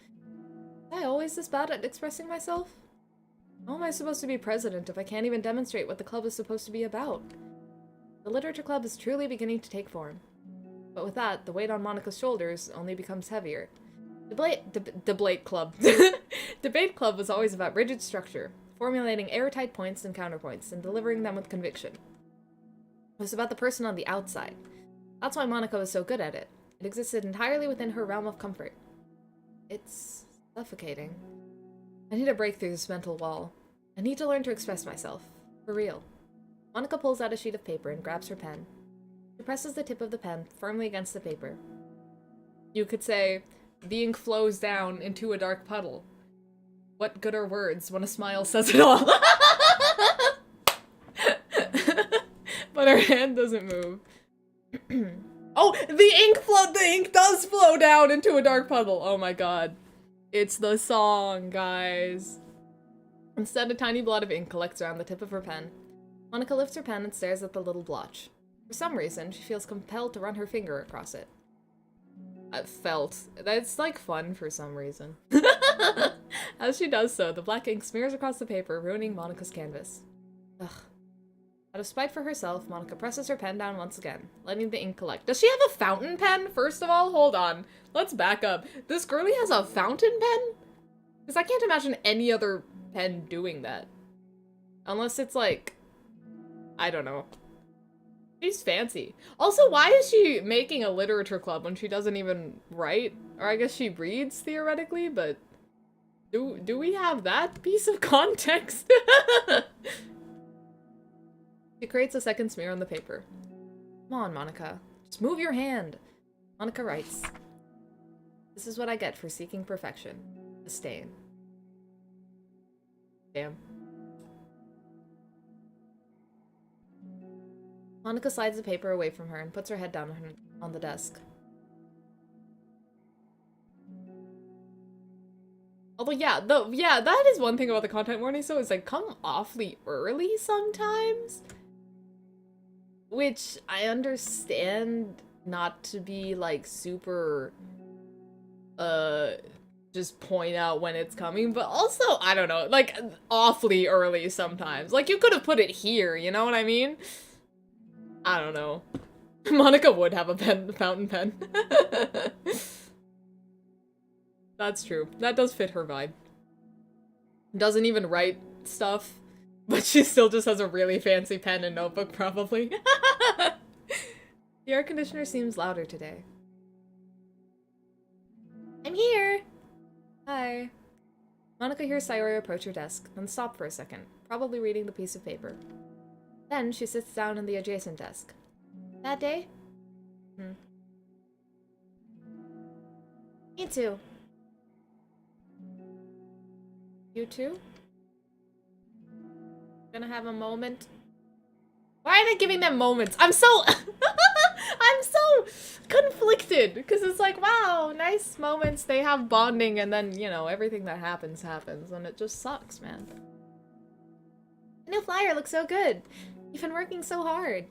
Am I always this bad at expressing myself? How am I supposed to be president if I can't even demonstrate what the club is supposed to be about? The literature club is truly beginning to take form. But with that, the weight on Monica's shoulders only becomes heavier. Debate club. Debate club was always about rigid structure, formulating airtight points and counterpoints, and delivering them with conviction. It was about the person on the outside. That's why Monica was so good at it. It existed entirely within her realm of comfort. It's suffocating. I need a break through this mental wall. I need to learn to express myself. For real. Monica pulls out a sheet of paper and grabs her pen. She presses the tip of the pen firmly against the paper. You could say, the ink flows down into a dark puddle. What good are words when a smile says it all? But her hand doesn't move. Oh, the ink does flow down into a dark puddle. Oh my god. It's the song, guys. Instead, a tiny blot of ink collects around the tip of her pen. Monica lifts her pen and stares at the little blotch. For some reason, she feels compelled to run her finger across it. That's like fun for some reason. As she does so, the black ink smears across the paper, ruining Monica's canvas. Ugh. Out of spite for herself, Monica presses her pen down once again, letting the ink collect. Does she have a fountain pen? First of all, hold on. Let's back up. This girlie has a fountain pen? Because I can't imagine any other pen doing that. Unless it's like, I don't know. She's fancy. Also, why is she making a literature club when she doesn't even write? Or I guess she reads, theoretically, but do we have that piece of context? She creates a second smear on the paper. Come on, Monica. Just move your hand. Monica writes. This is what I get for seeking perfection. A stain. Damn. Monica slides the paper away from her and puts her head down on the desk. Although, yeah, that is one thing about the content warning, so it's like, come awfully early sometimes. Which I understand not to be, like, super, just point out when it's coming, but also, I don't know, like, awfully early sometimes. Like, you could have put it here, you know what I mean? I don't know. Monica would have a fountain pen. That's true. That does fit her vibe. Doesn't even write stuff, but she still just has a really fancy pen and notebook, probably. The air conditioner seems louder today. I'm here! Hi. Monica hears Sayori approach her desk, then stop for a second, probably reading the piece of paper. Then she sits down in the adjacent desk. Bad day? Me too. You too? Gonna have a moment. Why are they giving them moments? I'm so I'm so conflicted because it's like, wow, nice moments, they have bonding, and then, you know, everything that happens and it just sucks, man. The new flyer looks so good. You've been working so hard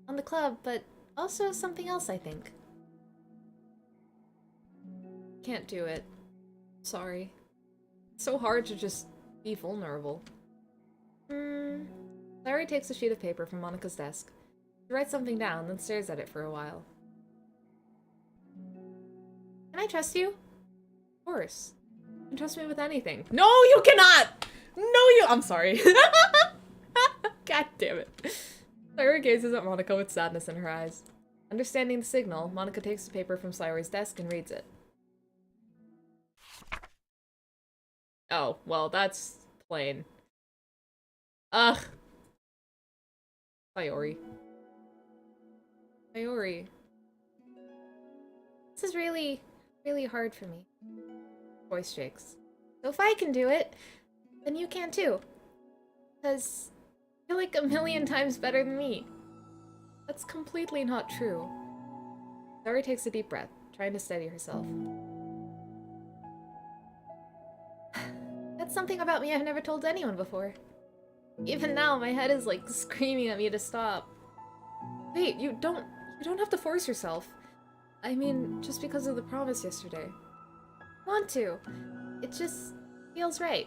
on the club, but also something else, I think. Can't do it. Sorry. It's so hard to just be vulnerable. Larry takes a sheet of paper from Monica's desk. She writes something down, then stares at it for a while. Can I trust you? Of course. You can trust me with anything. No, you cannot! No, you- I'm sorry. God damn it. Sayori gazes at Monica with sadness in her eyes. Understanding the signal, Monica takes the paper from Sayori's desk and reads it. Oh, well, that's plain. Ugh. Sayori. Sayori. This is really, really hard for me. Voice shakes. So if I can do it, then you can too. Because you're like a million times better than me. That's completely not true. Sayori takes a deep breath, trying to steady herself. That's something about me I've never told anyone before. Even now, my head is like screaming at me to stop. Wait, you don't have to force yourself. I mean, just because of the promise yesterday. I want to. It just feels right.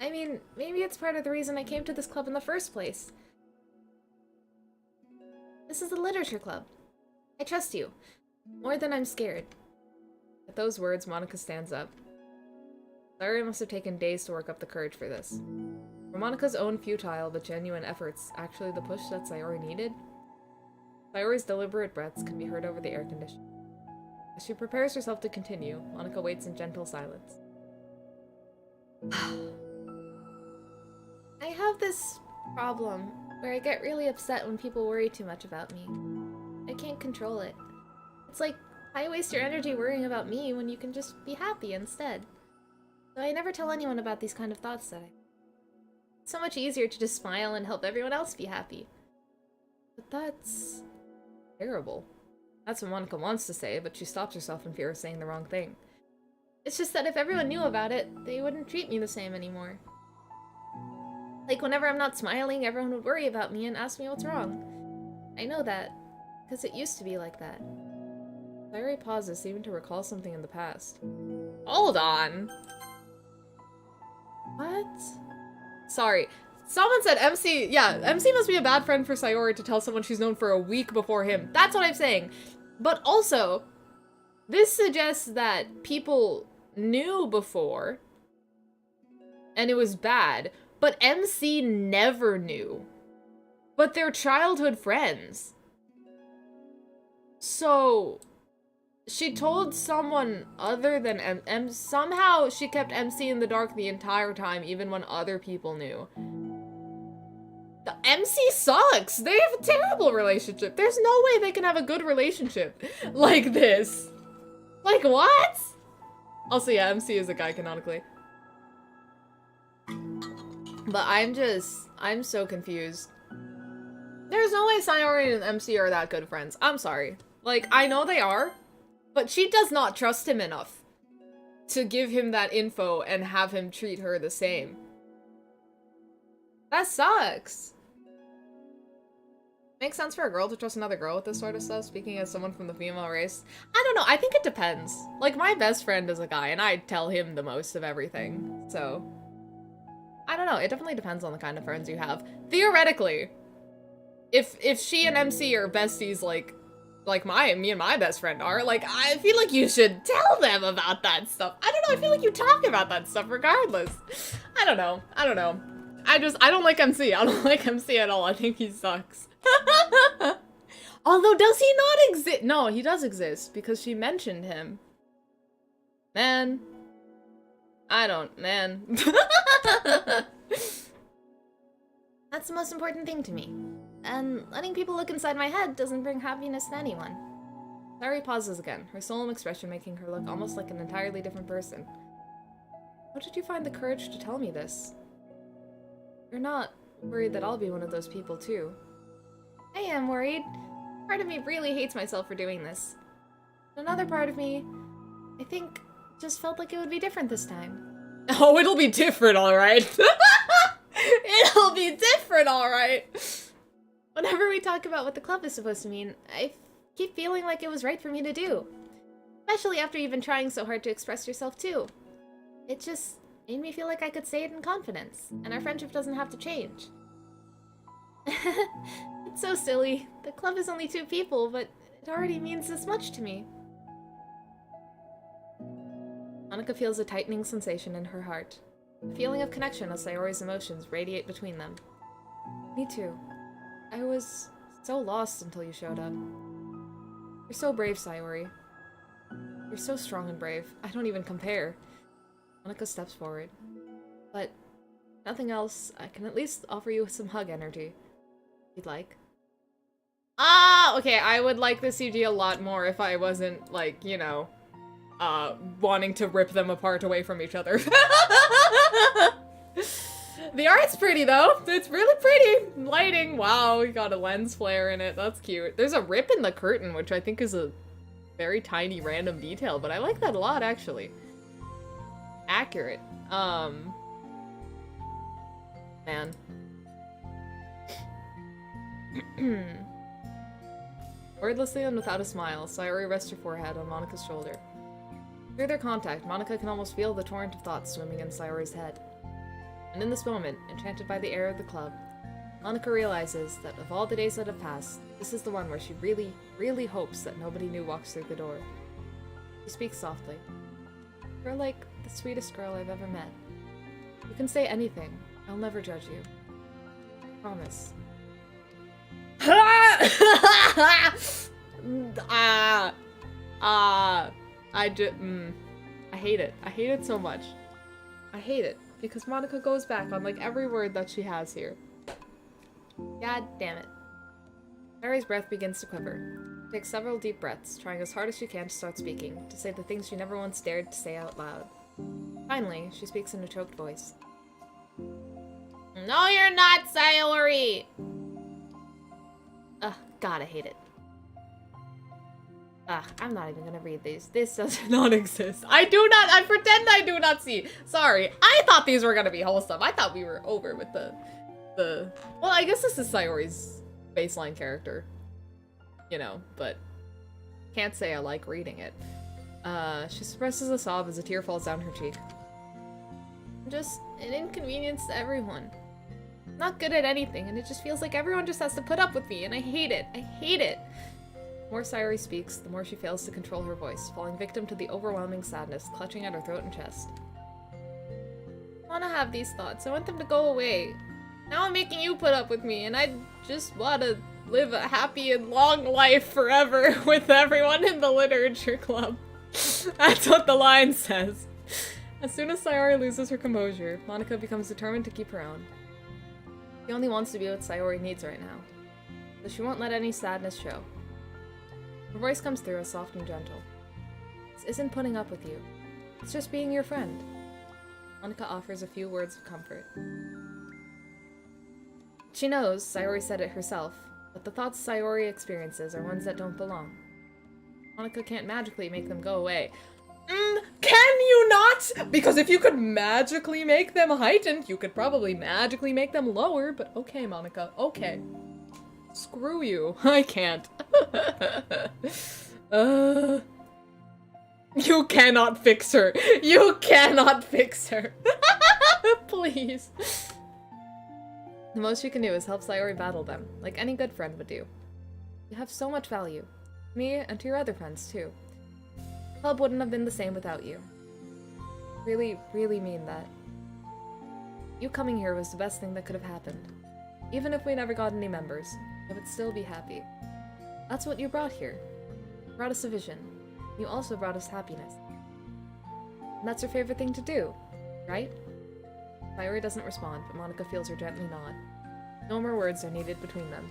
I mean, maybe it's part of the reason I came to this club in the first place. This is a literature club. I trust you. More than I'm scared. At those words, Monica stands up. Sayori must have taken days to work up the courage for this. Were Monica's own futile but genuine efforts actually the push that Sayori needed? Sayori's deliberate breaths can be heard over the air conditioner. As she prepares herself to continue, Monica waits in gentle silence. I have this problem where I get really upset when people worry too much about me. I can't control it. It's like, why waste your energy worrying about me when you can just be happy instead? So I never tell anyone about these kind of thoughts that It's so much easier to just smile and help everyone else be happy. But that's terrible. That's what Monica wants to say, but she stops herself in fear of saying the wrong thing. It's just that if everyone knew about it, they wouldn't treat me the same anymore. Like, whenever I'm not smiling, everyone would worry about me and ask me what's wrong. I know that, because it used to be like that. Sayori pauses, seeming to recall something in the past. Hold on! What? Sorry. Someone said MC, yeah, MC must be a bad friend for Sayori to tell someone she's known for a week before him. That's what I'm saying. But also, this suggests that people knew before, and it was bad, but MC never knew. But they're childhood friends. So, she told someone other than somehow she kept MC in the dark the entire time, even when other people knew. The MC sucks! They have a terrible relationship! There's no way they can have a good relationship like this. Like, what? Also, yeah, MC is a guy canonically. But I'm so confused. There's no way Sayori and MC are that good friends. I'm sorry. Like, I know they are, but she does not trust him enough to give him that info and have him treat her the same. That sucks. Makes sense for a girl to trust another girl with this sort of stuff, speaking as someone from the female race. I don't know, I think it depends. Like, my best friend is a guy, and I tell him the most of everything, so... I don't know, it definitely depends on the kind of friends you have. Theoretically, if she and MC are besties like me and my best friend are, like, I feel like you should tell them about that stuff. I don't know, I feel like you talk about that stuff regardless. I don't know. I don't like MC. I don't like MC at all. I think he sucks. Although, does he not exist? No, he does exist, because she mentioned him. Man. Man. That's the most important thing to me. And letting people look inside my head doesn't bring happiness to anyone. Sayori pauses again, her solemn expression making her look almost like an entirely different person. How did you find the courage to tell me this? You're not worried that I'll be one of those people too? I am worried. Part of me really hates myself for doing this. Another part of me, I think, just felt like it would be different this time. Oh, it'll be different, alright. It'll be different, alright. Whenever we talk about what the club is supposed to mean, I keep feeling like it was right for me to do. Especially after you've been trying so hard to express yourself too. It just made me feel like I could say it in confidence, and our friendship doesn't have to change. It's so silly. The club is only 2 people, but it already means this much to me. Monika feels a tightening sensation in her heart. A feeling of connection as Sayori's emotions radiate between them. Me too. I was so lost until you showed up. You're so brave, Sayori. You're so strong and brave. I don't even compare. Monika steps forward. But nothing else, I can at least offer you some hug energy. If you'd like. Ah, okay, I would like the CG a lot more if I wasn't, like, you know, wanting to rip them apart away from each other. The art's pretty, though. It's really pretty. Lighting. Wow, we got a lens flare in it. That's cute. There's a rip in the curtain, which I think is a very tiny random detail, but I like that a lot, actually. Accurate. Man. Wordlessly and without a smile, Sayori rests her forehead on Monika's shoulder. Through their contact, Monika can almost feel the torrent of thoughts swimming in Sayori's head. And in this moment, enchanted by the air of the club, Monika realizes that of all the days that have passed, this is the one where she really, really hopes that nobody new walks through the door. She speaks softly. You're like the sweetest girl I've ever met. You can say anything. I'll never judge you. Promise. I hate it. I hate it so much. I hate it. Because Monika goes back on, like, every word that she has here. God damn it. Mary's breath begins to quiver. She takes several deep breaths, trying as hard as she can to start speaking, to say the things she never once dared to say out loud. Finally, she speaks in a choked voice. No, you're not, Sayori! Ugh, God, I hate it. Ugh, I'm not even gonna read these. This does not exist. I pretend I do not see. Sorry, I thought these were gonna be wholesome. I thought we were over with the well, I guess this is Sayori's baseline character. You know, but can't say I like reading it. She suppresses a sob as a tear falls down her cheek. I'm just an inconvenience to everyone. Not good at anything, and it just feels like everyone just has to put up with me, and I hate it. I hate it. The more Sayori speaks, the more she fails to control her voice, falling victim to the overwhelming sadness clutching at her throat and chest. I want to have these thoughts. I want them to go away. Now I'm making you put up with me, and I just want to live a happy and long life forever with everyone in the literature club. That's what the line says. As soon as Sayori loses her composure, Monika becomes determined to keep her own. She only wants to be what Sayori needs right now, so she won't let any sadness show. Her voice comes through as soft and gentle. This isn't putting up with you. It's just being your friend. Monika offers a few words of comfort. She knows, Sayori said it herself, but the thoughts Sayori experiences are ones that don't belong. Monika can't magically make them go away. Can you not? Because if you could magically make them heightened, you could probably magically make them lower, but okay, Monika, okay. Screw you. I can't. You cannot fix her. You cannot fix her. Please. The most you can do is help Sayori battle them, like any good friend would do. You have so much value. To me, and to your other friends, too. The club wouldn't have been the same without you. Really, really mean that. You coming here was the best thing that could have happened. Even if we never got any members, I would still be happy. That's what you brought here. You brought us a vision. You also brought us happiness. And that's your favorite thing to do, right? Sayori doesn't respond, but Monika feels her gently nod. No more words are needed between them.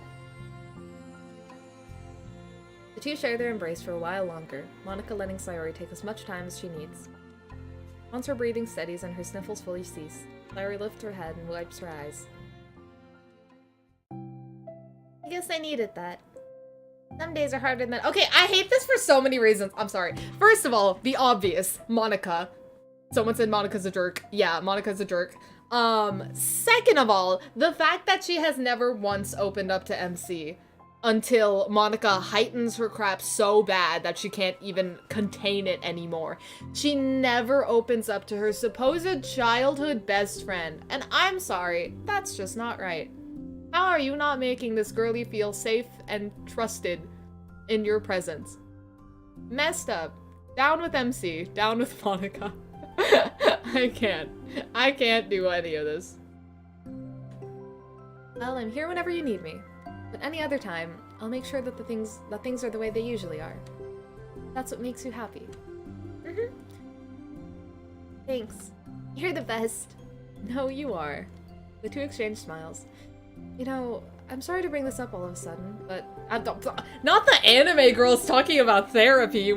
The two share their embrace for a while longer, Monika letting Sayori take as much time as she needs. Once her breathing steadies and her sniffles fully cease, Sayori lifts her head and wipes her eyes. I guess I needed that. Some days are harder than— Okay, I hate this for so many reasons. I'm sorry. First of all, the obvious. Monika. Someone said Monika's a jerk. Yeah, Monika's a jerk. Second of all, the fact that she has never once opened up to MC until Monika heightens her crap so bad that she can't even contain it anymore. She never opens up to her supposed childhood best friend. And I'm sorry, that's just not right. How are you not making this girlie feel safe and trusted in your presence? Messed up. Down with MC. Down with Monika. I can't do any of this. Well, I'm here whenever you need me. But any other time, I'll make sure that things are the way they usually are. That's what makes you happy. Thanks. You're the best. No, you are. The two exchange smiles. You know, I'm sorry to bring this up all of a sudden, but not the anime girls talking about therapy.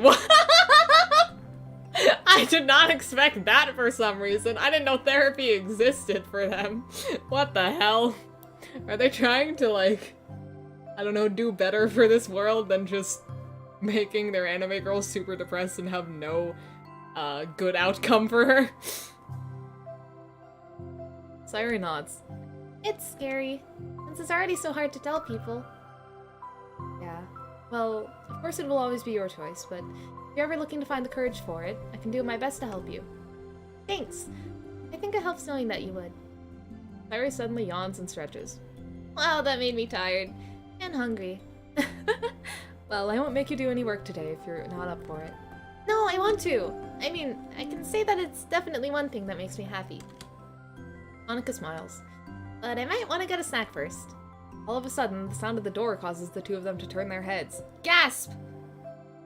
I did not expect that for some reason. I didn't know therapy existed for them. What the hell? Are they trying to, like, I don't know, do better for this world than just making their anime girl super depressed and have no good outcome for her? Sayori nods. It's scary, since it's already so hard to tell people. Yeah, well, of course it will always be your choice, but if you're ever looking to find the courage for it, I can do my best to help you. Thanks. I think it helps knowing that you would. Sayori suddenly yawns and stretches. Wow, that made me tired. And hungry. Well, I won't make you do any work today if you're not up for it. No, I want to. I mean, I can say that it's definitely one thing that makes me happy. Monika smiles. But I might want to get a snack first. All of a sudden, the sound of the door causes the two of them to turn their heads. Gasp!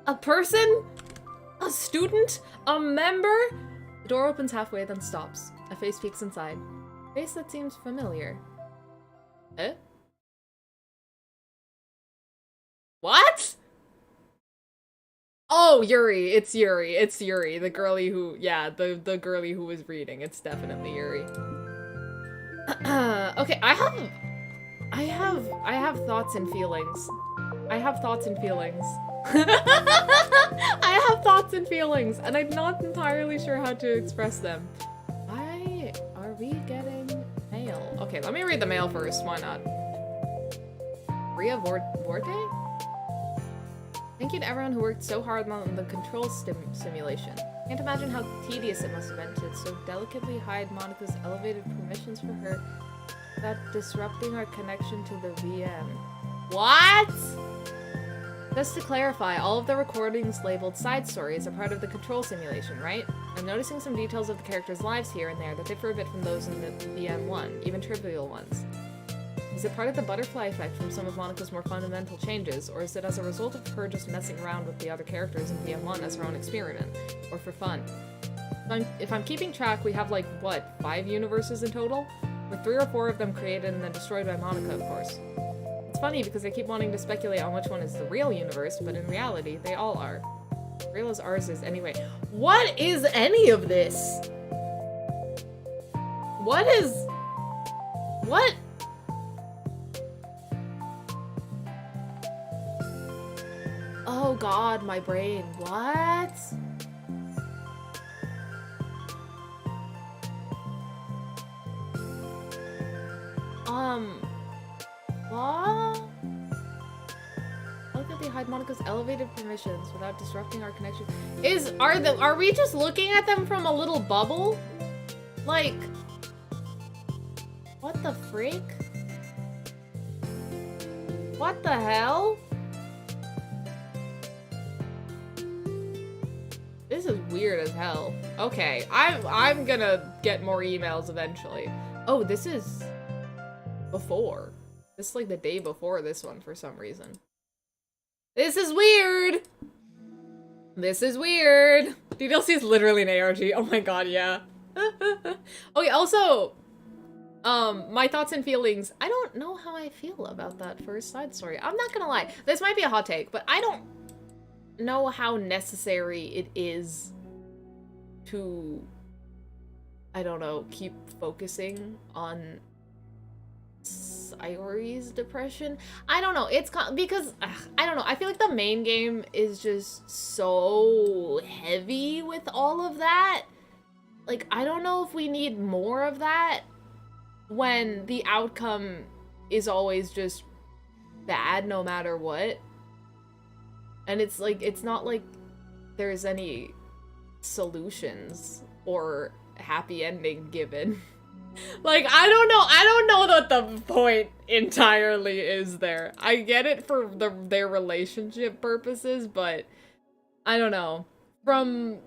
A person? A student? A member? The door opens halfway, then stops. A face peeks inside. A face that seems familiar. Eh? What? Oh, Yuri. It's Yuri. It's Yuri. The girlie who, yeah, the girlie who was reading. It's definitely Yuri. Okay, I have thoughts and feelings. I have thoughts and feelings. I have thoughts and feelings, and I'm not entirely sure how to express them. Why are we getting mail? Okay, let me read the mail first. Why not? Ria Vorte? Thank you to everyone who worked so hard on the control simulation. Can't imagine how tedious it must have been to so delicately hide Monika's elevated permissions for her That disrupting our connection to the VM. What? Just to clarify, all of the recordings labeled side stories are part of the control simulation, right? I'm noticing some details of the characters' lives here and there that differ a bit from those in the VM1, even trivial ones. Is it part of the butterfly effect from some of Monica's more fundamental changes, or is it as a result of her just messing around with the other characters in VM1 as her own experiment, or for fun? If I'm keeping track, we have like, what, 5 universes in total? With 3 or 4 of them created and then destroyed by Monica, of course. It's funny because I keep wanting to speculate on which one is the real universe, but in reality, they all are. Real as ours is anyway. What is any of this? What is... What? Oh god, my brain. What? What? How could they hide Monica's elevated permissions without disrupting our connection? Are we just looking at them from a little bubble? Like, what the freak? What the hell? This is weird as hell. Okay, I'm gonna get more emails eventually. Oh, this is before. This is like the day before this one for some reason. This is weird! This is weird! DDLC is literally an ARG. Oh my god, yeah. Okay, also, my thoughts and feelings. I don't know how I feel about that first side story. I'm not gonna lie. This might be a hot take, but I don't know how necessary it is to, I don't know, keep focusing on Sayori's depression. I don't know. It's because I don't know. I feel like the main game is just so heavy with all of that. Like, I don't know if we need more of that when the outcome is always just bad no matter what. And it's like, it's not like there's any solutions or happy ending given. Like, I don't know what the point entirely is there. I get it for their relationship purposes, but I don't know. From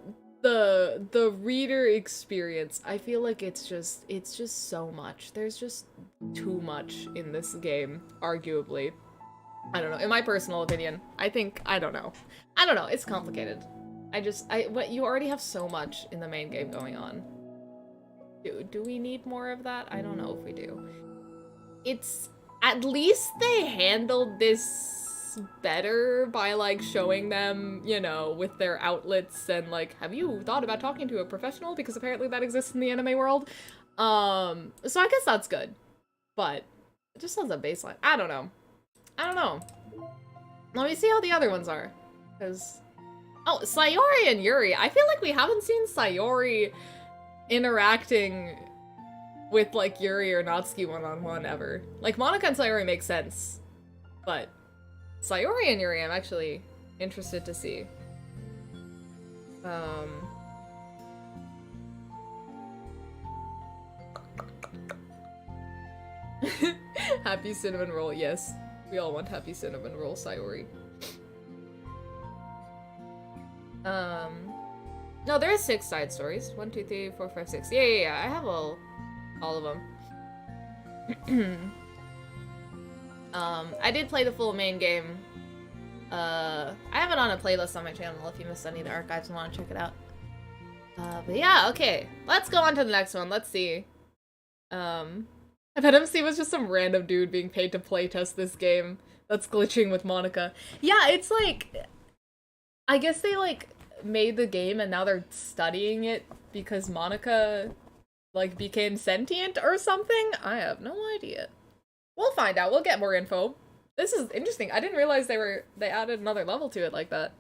the reader experience, I feel like it's just so much. There's just too much in this game, arguably. I don't know. In my personal opinion, I don't know. It's complicated. What you already have so much in the main game going on. Do we need more of that? I don't know if we do. It's, at least they handled this better by, like, showing them, you know, with their outlets and, like, have you thought about talking to a professional? Because apparently that exists in the anime world. So I guess that's good. But, just as a baseline, I don't know. Let me see how the other ones are. Because, oh, Sayori and Yuri. I feel like we haven't seen Sayori interacting with, like, Yuri or Natsuki one-on-one ever. Like, Monica and Sayori make sense, but Sayori and Yuri I'm actually interested to see. Happy cinnamon roll, yes. We all want happy cinnamon roll, Sayori. No, there is 6 side stories. 1, 2, 3, 4, 5, 6. Yeah. I have all of them. I did play the full main game. I have it on a playlist on my channel if you missed any of the archives and want to check it out. But yeah, okay. Let's go on to the next one. Let's see. I bet MC was just some random dude being paid to playtest this game that's glitching with Monica. Yeah, it's like, I guess they, like, made the game and now they're studying it because Monica, like, became sentient or something? I have no idea. We'll find out. We'll get more info. This is interesting. I didn't realize they added another level to it like that.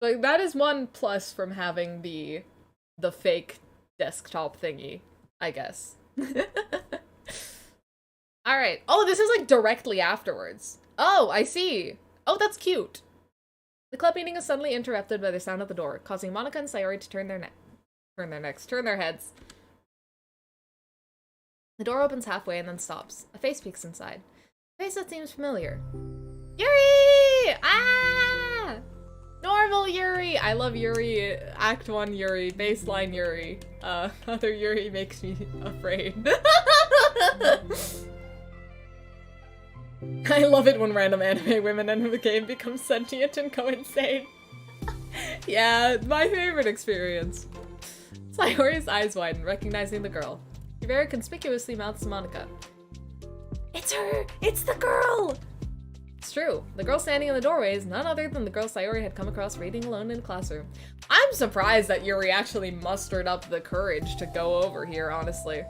Like, that is one plus from having the fake desktop thingy, I guess. Alright. Oh, this is, like, directly afterwards. Oh, I see. Oh, that's cute. The club meeting is suddenly interrupted by the sound at the door, causing Monica and Sayori to turn their heads. The door opens halfway and then stops. A face peeks inside. A face that seems familiar. Yuri! Ah! Normal Yuri! I love Yuri. Act 1 Yuri. Baseline Yuri. Other Yuri makes me afraid. I love it when random anime women in the game become sentient and go insane. Yeah, my favorite experience. Sayori's eyes widen, recognizing the girl. She very conspicuously mouths to Monika. It's her! It's the girl! It's true. The girl standing in the doorway is none other than the girl Sayori had come across reading alone in a classroom. I'm surprised that Yuri actually mustered up the courage to go over here, honestly.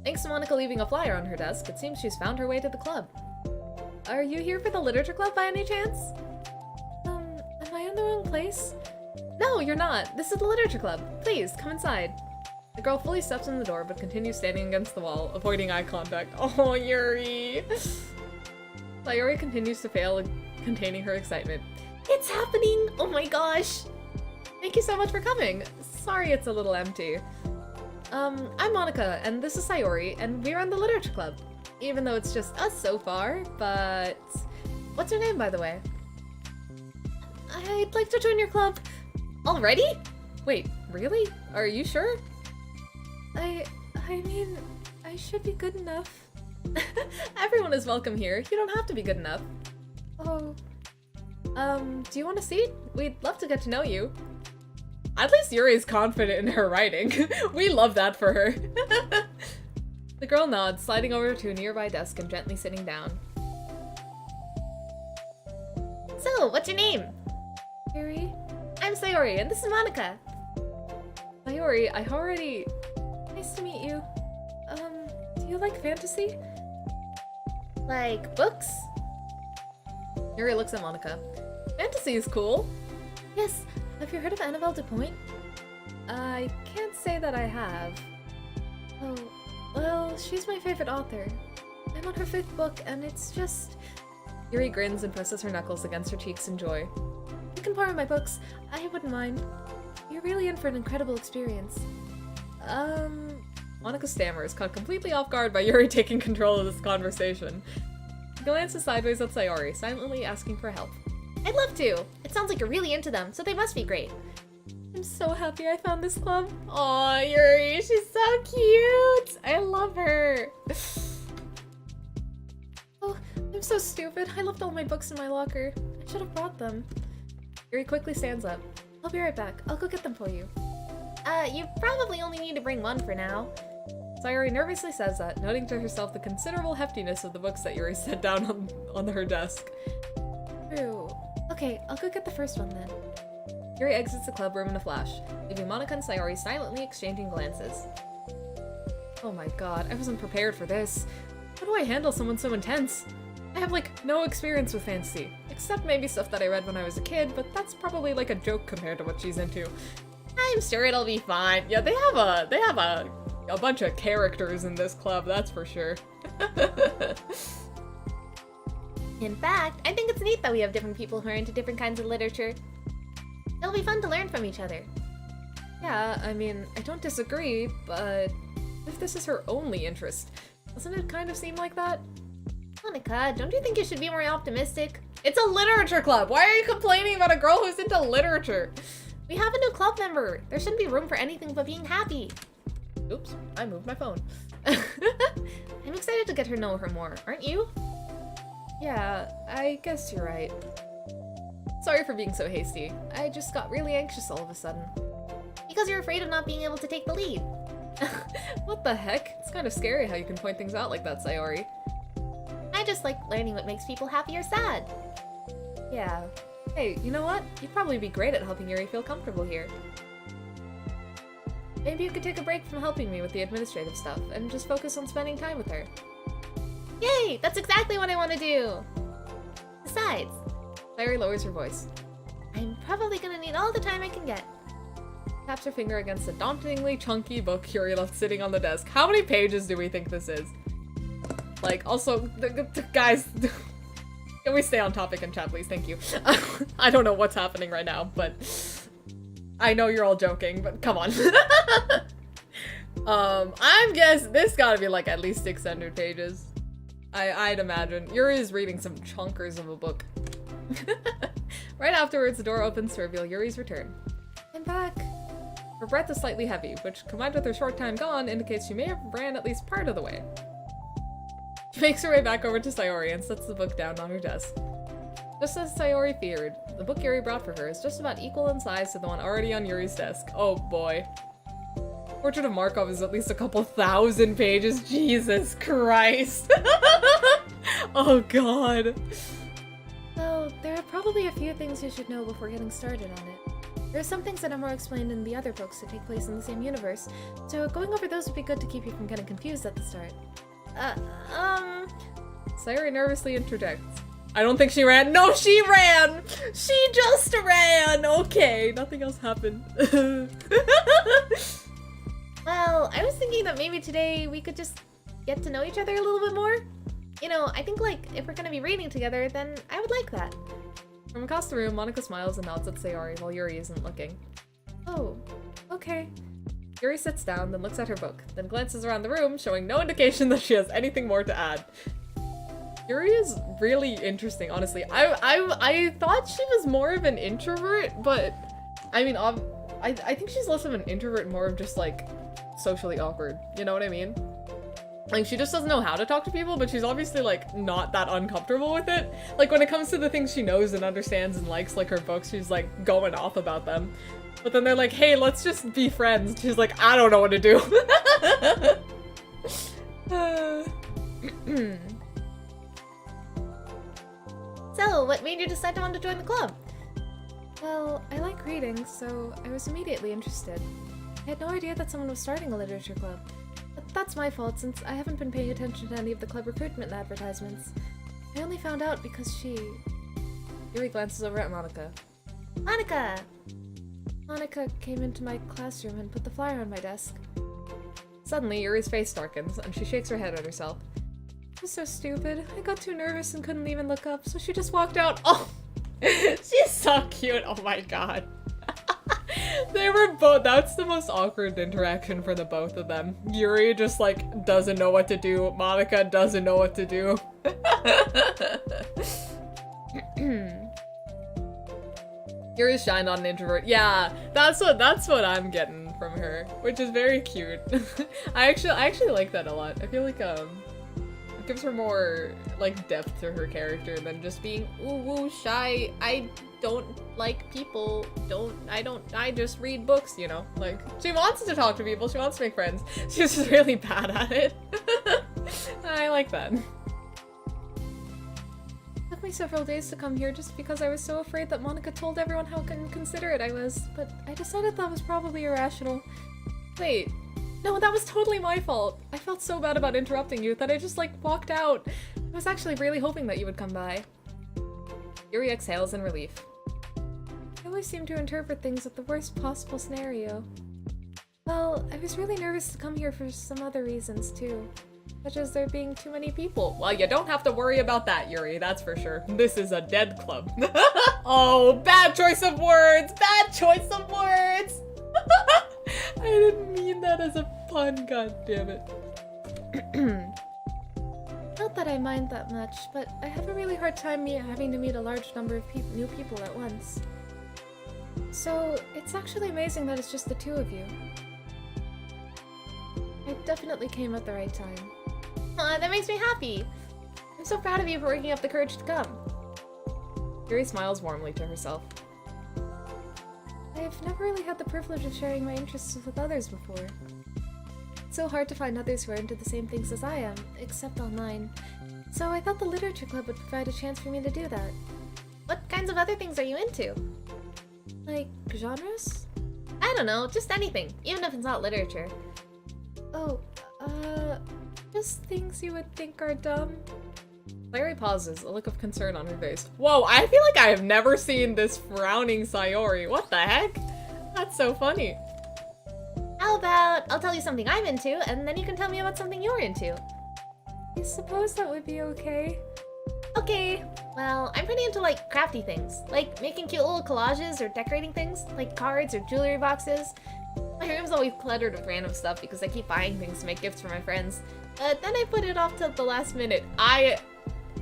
Thanks to Monika leaving a flyer on her desk, it seems she's found her way to the club. Are you here for the literature club by any chance? Am I in the wrong place? No, you're not. This is the literature club. Please, come inside. The girl fully steps in the door, but continues standing against the wall, avoiding eye contact. Oh, Yuri! Sayori continues to fail at containing her excitement. It's happening! Oh my gosh! Thank you so much for coming. Sorry it's a little empty. I'm Monika, and this is Sayori, and we run the literature club. Even though it's just us so far, but... What's your name, by the way? I'd like to join your club. Already? Wait, really? Are you sure? I mean, I should be good enough. Everyone is welcome here. You don't have to be good enough. Oh. Do you want a seat? We'd love to get to know you. At least Yuri's confident in her writing. We love that for her. The girl nods, sliding over to a nearby desk and gently sitting down. So, what's your name? Yuri. I'm Sayori, and this is Monika. Sayori, I already... Nice to meet you. Do you like fantasy? Like books? Yuri looks at Monika. Fantasy is cool. Yes. Have you heard of Annabelle DuPont? I can't say that I have. Oh, well, she's my favorite author. I'm on her 5th book, and it's just... Yuri grins and presses her knuckles against her cheeks in joy. You can borrow my books. I wouldn't mind. You're really in for an incredible experience. Monika stammers, caught completely off guard by Yuri taking control of this conversation. She glances sideways at Sayori, silently asking for help. I'd love to! It sounds like you're really into them, so they must be great. I'm so happy I found this club. Aw, Yuri, she's so cute! I love her! Oh, I'm so stupid. I left all my books in my locker. I should have brought them. Yuri quickly stands up. I'll be right back. I'll go get them for you. You probably only need to bring one for now. Sayori nervously says that, noting to herself the considerable heftiness of the books that Yuri set down on her desk. True. Okay, I'll go get the first one then. Yuri exits the club room in a flash, leaving Monika and Sayori silently exchanging glances. Oh my god, I wasn't prepared for this. How do I handle someone so intense? I have, like, no experience with fantasy, except maybe stuff that I read when I was a kid, but that's probably like a joke compared to what she's into. I'm sure it'll be fine. Yeah, they have a bunch of characters in this club, that's for sure. In fact, I think it's neat that we have different people who are into different kinds of literature. It'll be fun to learn from each other. Yeah, I mean, I don't disagree, but if this is her only interest, doesn't it kind of seem like that? Monika, don't you think you should be more optimistic? It's a literature club! Why are you complaining about a girl who's into literature? We have a new club member! There shouldn't be room for anything but being happy. Oops, I moved my phone. I'm excited to get to know her more, aren't you? Yeah, I guess you're right. Sorry for being so hasty. I just got really anxious all of a sudden. Because you're afraid of not being able to take the lead. What the heck? It's kind of scary how you can point things out like that, Sayori. I just like learning what makes people happy or sad. Yeah. Hey, you know what? You'd probably be great at helping Yuri feel comfortable here. Maybe you could take a break from helping me with the administrative stuff and just focus on spending time with her. Yay! That's exactly what I want to do! Besides, Sayori lowers her voice. I'm probably gonna need all the time I can get. Taps her finger against a dauntingly chunky book Yuri left sitting on the desk. How many pages do we think this is? Like, also, guys, can we stay on topic in chat, please? Thank you. I don't know what's happening right now, but I know you're all joking, but come on. I'm guessing this gotta be like at least 600 pages. I'd imagine. Yuri's reading some chunkers of a book. Right afterwards, the door opens to reveal Yuri's return. I'm back. Her breath is slightly heavy, which combined with her short time gone indicates she may have ran at least part of the way. She makes her way back over to Sayori and sets the book down on her desk. Just as Sayori feared, the book Yuri brought for her is just about equal in size to the one already on Yuri's desk. Oh boy. Portrait of Markov is at least a couple thousand pages. Jesus Christ. Oh god. Well, there are probably a few things you should know before getting started on it. There are some things that are more explained in the other books that take place in the same universe, so going over those would be good to keep you from getting confused at the start. Sayori nervously interjects. I don't think she ran. No, she ran! She just ran! Okay, nothing else happened. Well, I was thinking that maybe today we could just get to know each other a little bit more. You know, I think, like, if we're gonna be reading together, then I would like that. From across the room, Monika smiles and nods at Sayori while Yuri isn't looking. Oh, okay. Yuri sits down, then looks at her book, then glances around the room, showing no indication that she has anything more to add. Yuri is really interesting, honestly. I thought she was more of an introvert, but I mean, I think she's less of an introvert, more of just like socially awkward. You know what I mean? Like, she just doesn't know how to talk to people, but she's obviously like not that uncomfortable with it. Like, when it comes to the things she knows and understands and likes, like her books, she's like going off about them. But then they're like, hey, let's just be friends. She's like, I don't know what to do. So, what made you decide to want to join the club? Well, I like reading, so I was immediately interested. I had no idea that someone was starting a literature club. But that's my fault, since I haven't been paying attention to any of the club recruitment advertisements. I only found out because Yuri glances over at Monika. Monika! Monika came into my classroom and put the flyer on my desk. Suddenly, Yuri's face darkens, and she shakes her head at herself. I was so stupid. I got too nervous and couldn't even look up, so she just walked out. Oh! She's so cute! Oh my god. They were both- that's the most awkward interaction for the both of them. Yuri just like doesn't know what to do. Monika doesn't know what to do. Yuri's shy, not an introvert. Yeah, that's what I'm getting from her, which is very cute. I actually like that a lot. I feel like it gives her more like depth to her character than just being ooh woo shy. I don't like people. I just read books, you know? Like, she wants to talk to people, she wants to make friends. She's just really bad at it. I like that. It took me several days to come here just because I was so afraid that Monika told everyone how inconsiderate I was, but I decided that was probably irrational. Wait, no, that was totally my fault. I felt so bad about interrupting you that I just like walked out. I was actually really hoping that you would come by. Yuri exhales in relief. I always seem to interpret things at the worst possible scenario. Well, I was really nervous to come here for some other reasons too. Such as there being too many people. Well, you don't have to worry about that, Yuri, that's for sure. This is a dead club. Oh, bad choice of words! Bad choice of words! I didn't mean that as a pun, god damn it. Not that I mind that much, but I have a really hard time having to meet a large number of new people at once. So, it's actually amazing that it's just the two of you. I definitely came at the right time. Aw, that makes me happy! I'm so proud of you for working up the courage to come. Yuri smiles warmly to herself. I've never really had the privilege of sharing my interests with others before. It's so hard to find others who are into the same things as I am, except online. So I thought the literature club would provide a chance for me to do that. What kinds of other things are you into? Like, genres? I don't know, just anything, even if it's not literature. Oh, just things you would think are dumb. Sayori pauses, a look of concern on her face. Whoa, I feel like I have never seen this frowning Sayori. What the heck? That's so funny. How about I'll tell you something I'm into, and then you can tell me about something you're into. I suppose that would be okay. Okay, well, I'm pretty into like crafty things, like making cute little collages or decorating things, like cards or jewelry boxes. My My room's always cluttered with random stuff because I keep buying things to make gifts for my friends. But then I put it off till the last minute.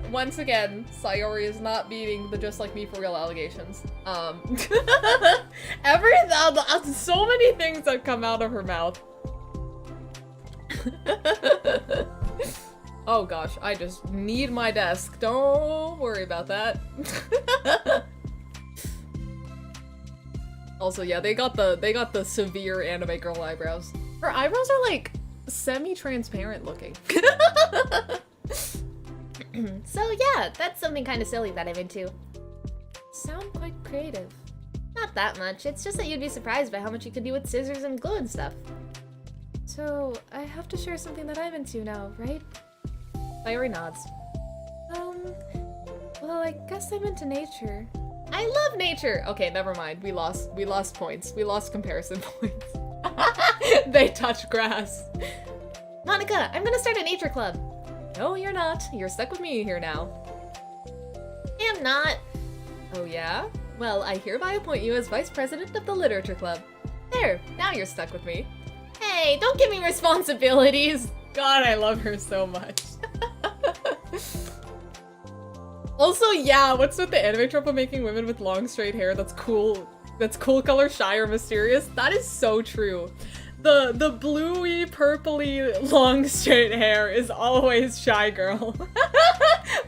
Once again, Sayori is not beating the just like me for real allegations. So many things that come out of her mouth. Oh gosh, I just need my desk. Don't worry about that. Also, yeah, they got the severe anime girl eyebrows. Her eyebrows are like semi-transparent looking. So yeah, that's something kind of silly that I'm into. Sound quite creative. Not that much, it's just that you'd be surprised by how much you can do with scissors and glue and stuff. So, I have to share something that I'm into now, right? Sayori nods. Well, I guess I'm into nature. I love nature! Okay, never mind. We lost points. We lost comparison points. They touch grass. Monica, I'm gonna start a nature club. No, you're not. You're stuck with me here now. I am not. Oh yeah? Well, I hereby appoint you as vice president of the literature club. There, now you're stuck with me. Hey, don't give me responsibilities! God, I love her so much. Also, yeah, what's with the anime trope of making women with long straight hair that's cool color, shy, or mysterious? That is so true. The bluey, purpley, long straight hair is always shy girl.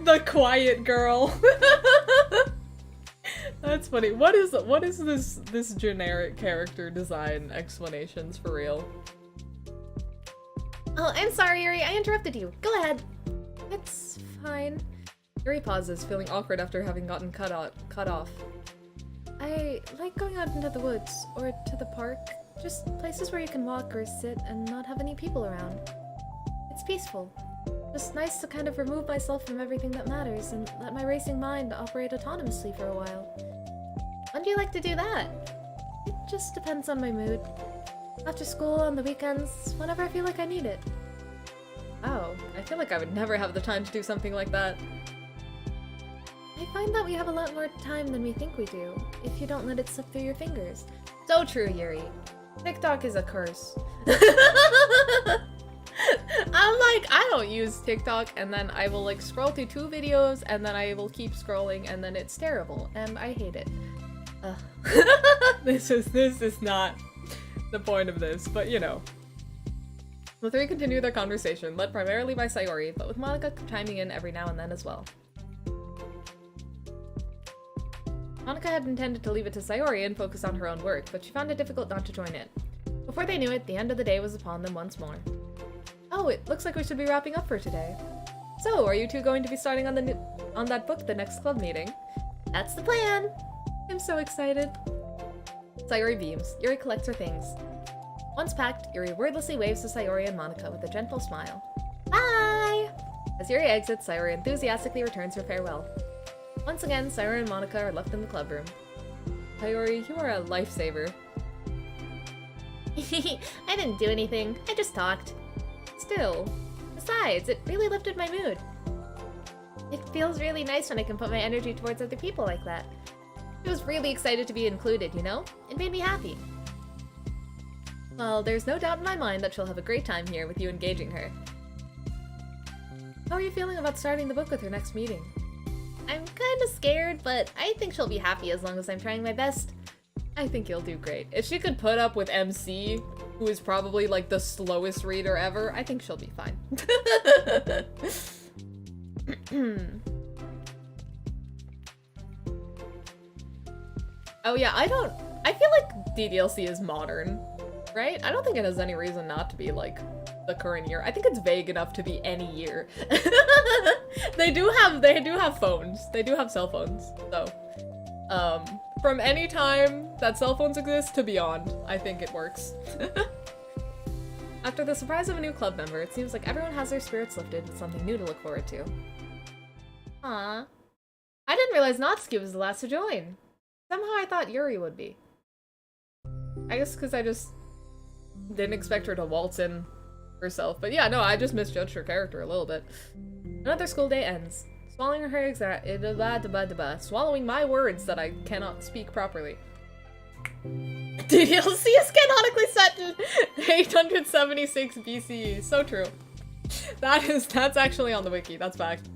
The quiet girl. That's funny. What is this generic character design explanations for real? Oh, I'm sorry, Yuri. I interrupted you. Go ahead. It's fine. Yuri pauses, feeling awkward after having gotten cut off. I like going out into the woods, or to the park. Just places where you can walk or sit and not have any people around. It's peaceful. Just nice to kind of remove myself from everything that matters and let my racing mind operate autonomously for a while. When do you like to do that? It just depends on my mood. After school, on the weekends, whenever I feel like I need it. Wow, I feel like I would never have the time to do something like that. I find that we have a lot more time than we think we do, if you don't let it slip through your fingers. So true, Yuri. TikTok is a curse. I'm like, I don't use TikTok, and then I will like scroll through 2 videos, and then I will keep scrolling, and then it's terrible, and I hate it. This is not the point of this, but you know. The 3 continue their conversation, led primarily by Sayori, but with Monica chiming in every now and then as well. Monica had intended to leave it to Sayori and focus on her own work, but she found it difficult not to join in. Before they knew it, the end of the day was upon them once more. Oh, it looks like we should be wrapping up for today. So, are you two going to be starting on that book the next club meeting? That's the plan! I'm so excited. Sayori beams. Yuri collects her things. Once packed, Yuri wordlessly waves to Sayori and Monica with a gentle smile. Bye! As Yuri exits, Sayori enthusiastically returns her farewell. Once again, Sayori and Monica are left in the club room. Sayori, you are a lifesaver. I didn't do anything. I just talked. Still. Besides, it really lifted my mood. It feels really nice when I can put my energy towards other people like that. I was really excited to be included, you know? It made me happy. Well, there's no doubt in my mind that she'll have a great time here with you engaging her. How are you feeling about starting the book with her next meeting? I'm kinda scared, but I think she'll be happy as long as I'm trying my best. I think you'll do great. If she could put up with MC, who is probably like the slowest reader ever, I think she'll be fine. Oh yeah, I feel like DDLC is modern, right? I don't think it has any reason not to be like the current year. I think it's vague enough to be any year. They do have phones. They do have cell phones, so from any time that cell phones exist to beyond, I think it works. After the surprise of a new club member, it seems like everyone has their spirits lifted with something new to look forward to. Aww. I didn't realize Natsuki was the last to join. Somehow I thought Yuri would be. I guess because I just didn't expect her to waltz in herself. But yeah, no, I just misjudged her character a little bit. Another school day ends. Swallowing my words that I cannot speak properly. DDLC is canonically set to 876 BCE. So true. That's actually on the wiki. That's fact.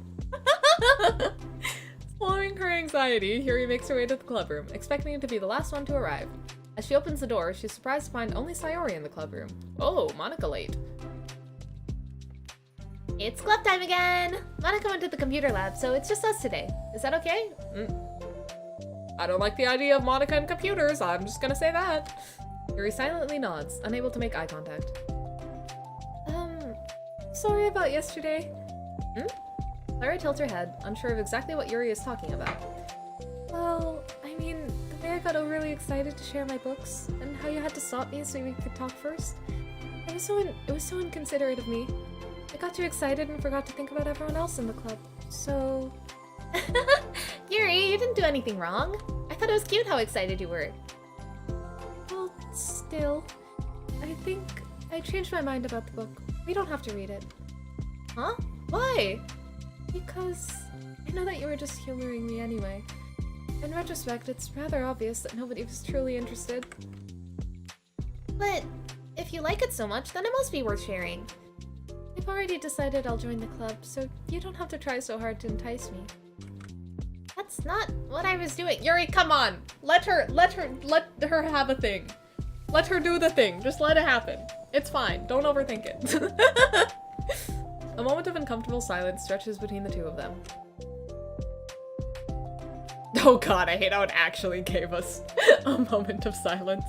Following her anxiety, Yuri makes her way to the club room, expecting it to be the last one to arrive. As she opens the door, she's surprised to find only Sayori in the club room. Oh, Monica late. It's club time again! Monica went to the computer lab, so it's just us today. Is that okay? I don't like the idea of Monica and computers, I'm just gonna say that. Yuri silently nods, unable to make eye contact. Sorry about yesterday. Clara tilts her head, unsure of exactly what Yuri is talking about. Well, I mean, the way I got overly excited to share my books, and how you had to stop me so we could talk first. It was so inconsiderate of me. I got too excited and forgot to think about everyone else in the club, so... Yuri, you didn't do anything wrong. I thought it was cute how excited you were. Well, still, I think I changed my mind about the book. We don't have to read it. Huh? Why? Because I know that you were just humoring me anyway. In retrospect, it's rather obvious that nobody was truly interested. But if you like it so much, then it must be worth sharing. I've already decided I'll join the club, so you don't have to try so hard to entice me. That's not what I was doing. Yuri, come on! Let her have a thing. Let her do the thing. Just let it happen. It's fine. Don't overthink it. A moment of uncomfortable silence stretches between the two of them. Oh god, I hate how it actually gave us a moment of silence.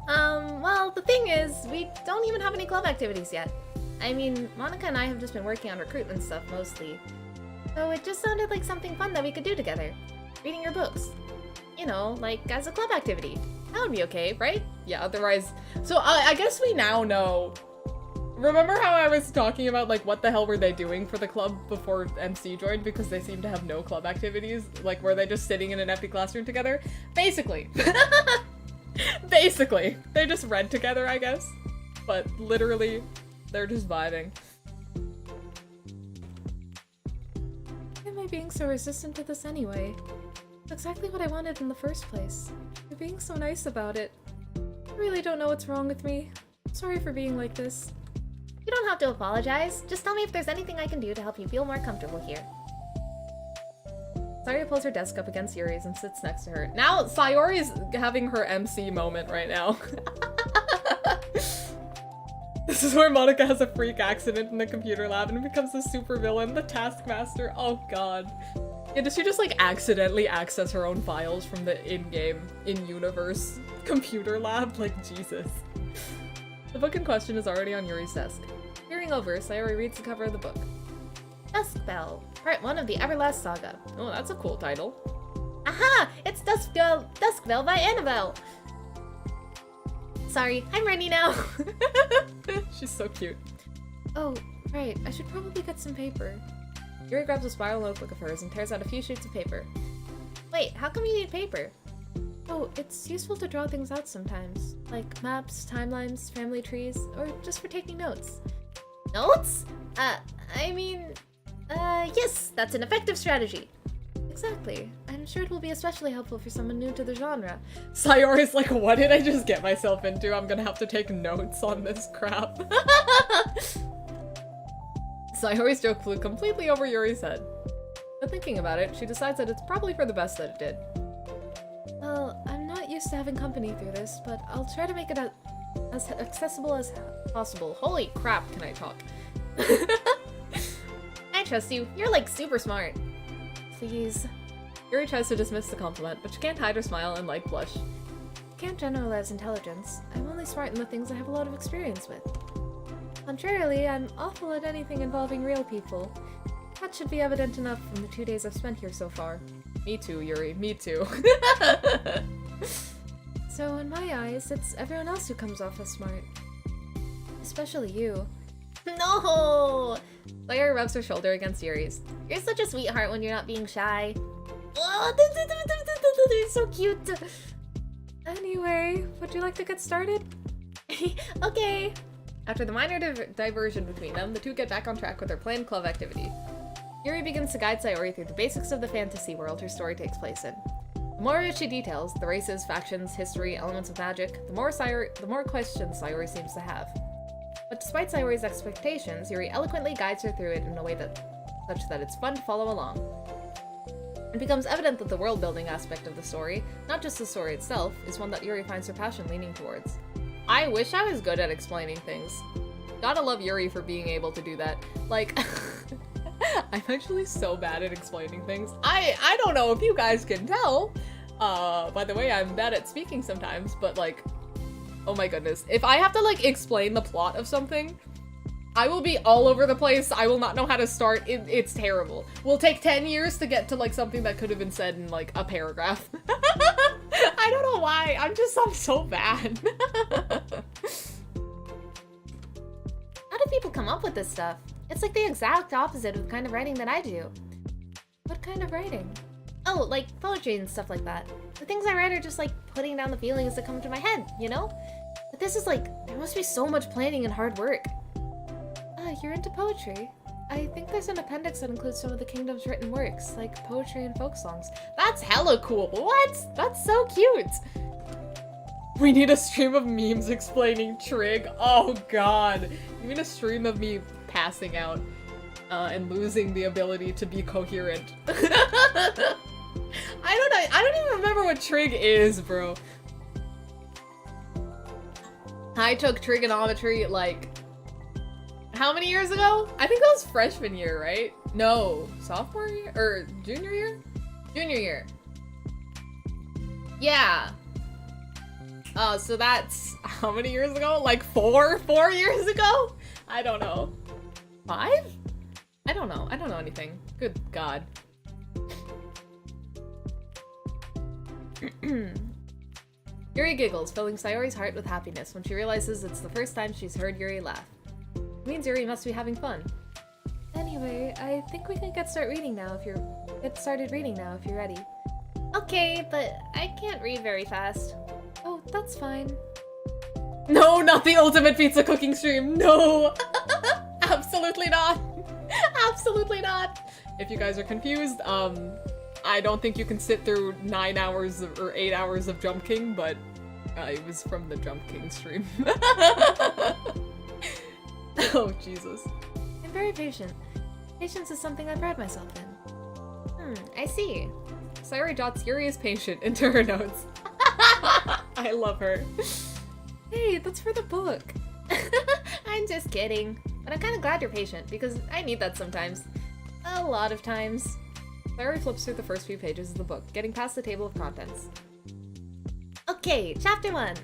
Well, the thing is, we don't even have any club activities yet. I mean, Monica and I have just been working on recruitment stuff mostly. So it just sounded like something fun that we could do together. Reading your books. You know, like as a club activity. That would be okay, right? Yeah, otherwise... So I guess we now know... Remember how I was talking about, like, what the hell were they doing for the club before MC joined because they seem to have no club activities? Like, were they just sitting in an empty classroom together? Basically. Basically. They just read together, I guess. But literally, they're just vibing. Why am I being so resistant to this anyway? It's exactly what I wanted in the first place. You're being so nice about it. I really don't know what's wrong with me. Sorry for being like this. You don't have to apologize. Just tell me if there's anything I can do to help you feel more comfortable here. Sayori pulls her desk up against Yuri's and sits next to her. Now, Sayori's having her MC moment right now. This is where Monica has a freak accident in the computer lab and becomes a supervillain, the Taskmaster. Oh god. Yeah, does she just like accidentally access her own files from the in-game, in-universe computer lab? Like, Jesus. The book in question is already on Yuri's desk. Peering over, Sayori reads the cover of the book. Dusk Bell, Part 1 of the Everlast Saga. Oh, that's a cool title. Aha! It's Dusk Bell by Annabelle! Sorry, I'm ready now. She's so cute. Oh, right. I should probably get some paper. Yuri grabs a spiral notebook of hers and tears out a few sheets of paper. Wait, how come you need paper? Oh, it's useful to draw things out sometimes. Like maps, timelines, family trees, or just for taking notes. Notes? Yes, that's an effective strategy. Exactly. I'm sure it will be especially helpful for someone new to the genre. Sayori's like, what did I just get myself into? I'm gonna have to take notes on this crap. Sayori's joke flew completely over Yuri's head. But thinking about it, she decides that it's probably for the best that it did. Well, I'm not used to having company through this, but I'll try to make it as accessible as possible. Holy crap, can I talk? I trust you. You're like super smart. Please. Yuri tries to dismiss the compliment, but she can't hide her smile and light blush. I can't generalize intelligence. I'm only smart in the things I have a lot of experience with. Contrarily, I'm awful at anything involving real people. That should be evident enough from the 2 days I've spent here so far. Me too, Yuri. Me too. So in my eyes, it's everyone else who comes off as smart. Especially you. No! Sayori rubs her shoulder against Yuri's. You're such a sweetheart when you're not being shy. Oh, they're so cute. Anyway, would you like to get started? Okay. After the minor diversion between them, the two get back on track with their planned club activity. Yuri begins to guide Sayori through the basics of the fantasy world her story takes place in. The more she details the races, factions, history, elements of magic, the more questions Sayori seems to have. But despite Sayori's expectations, Yuri eloquently guides her through it in a way such that it's fun to follow along. It becomes evident that the world-building aspect of the story, not just the story itself, is one that Yuri finds her passion leaning towards. I wish I was good at explaining things. Gotta love Yuri for being able to do that. Like, I'm actually so bad at explaining things. I don't know if you guys can tell. By the way, I'm bad at speaking sometimes, but like, oh my goodness. If I have to like explain the plot of something, I will be all over the place. I will not know how to start. It's terrible. Will take 10 years to get to like something that could have been said in like a paragraph. I don't know why. I'm so bad. How do people come up with this stuff? It's like the exact opposite of the kind of writing that I do. What kind of writing? Oh, like poetry and stuff like that. The things I write are just like putting down the feelings that come to my head, you know? But this is like, there must be so much planning and hard work. You're into poetry. I think there's an appendix that includes some of the kingdom's written works, like poetry and folk songs. That's hella cool. What? That's so cute. We need a stream of memes explaining Trig. Oh god. You mean a stream of me passing out and losing the ability to be coherent. I don't even remember what Trig is, bro. I took trigonometry like how many years ago? I think that was freshman year, right? No, sophomore year? Or junior year? Junior year. Yeah. So that's how many years ago? Like 4 years ago? I don't know. 5? I don't know. I don't know anything. Good God. Yuri giggles, filling Sayori's heart with happiness when she realizes it's the first time she's heard Yuri laugh. It means Yuri must be having fun. Anyway, I think we can get started reading now if you're ready. Okay, but I can't read very fast. Oh, that's fine. No, not the ultimate pizza cooking stream. No! Absolutely not. Absolutely not. If you guys are confused, I don't think you can sit through 9 hours or 8 hours of Jump King, but it was from the Jump King stream. Oh, Jesus. I'm very patient. Patience is something I pride myself in. I see. Sayori dots Yuri is patient into her notes. I love her. Hey, that's for the book. I'm just kidding. But I'm kind of glad you're patient, because I need that sometimes. A lot of times. Sayori flips through the first few pages of the book, getting past the table of contents. Okay, chapter 1.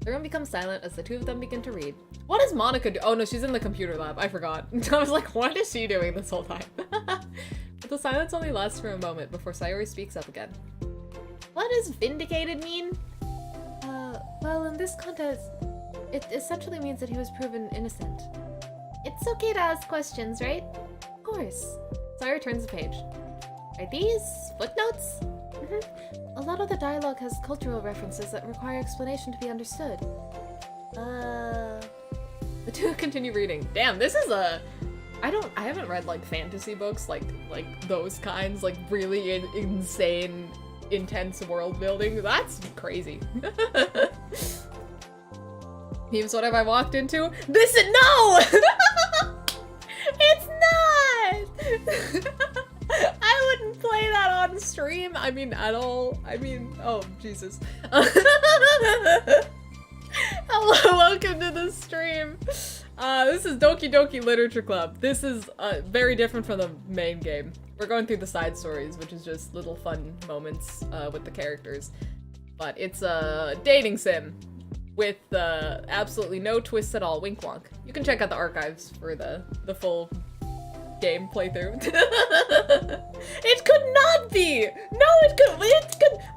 The room becomes silent as the two of them begin to read. What does Monica do? Oh no, she's in the computer lab. I forgot. I was like, what is she doing this whole time? But the silence only lasts for a moment before Sayori speaks up again. What does vindicated mean? Well, in this context, it essentially means that he was proven innocent. It's okay to ask questions, right? Of course. Sayori turns the page. Are these footnotes? A lot of the dialogue has cultural references that require explanation to be understood. The two continue reading. Damn, this is I haven't read like fantasy books, like those kinds, like really insane, intense world building. That's crazy. Memes, what have I walked into? This is no! It's not! I wouldn't play that on stream. I mean, at all. I mean, oh, Jesus. Hello, welcome to the stream. This is Doki Doki Literature Club. This is very different from the main game. We're going through the side stories, which is just little fun moments with the characters. But it's a dating sim with absolutely no twists at all. Wink wonk. You can check out the archives for the full game playthrough. It could not be! No, it could.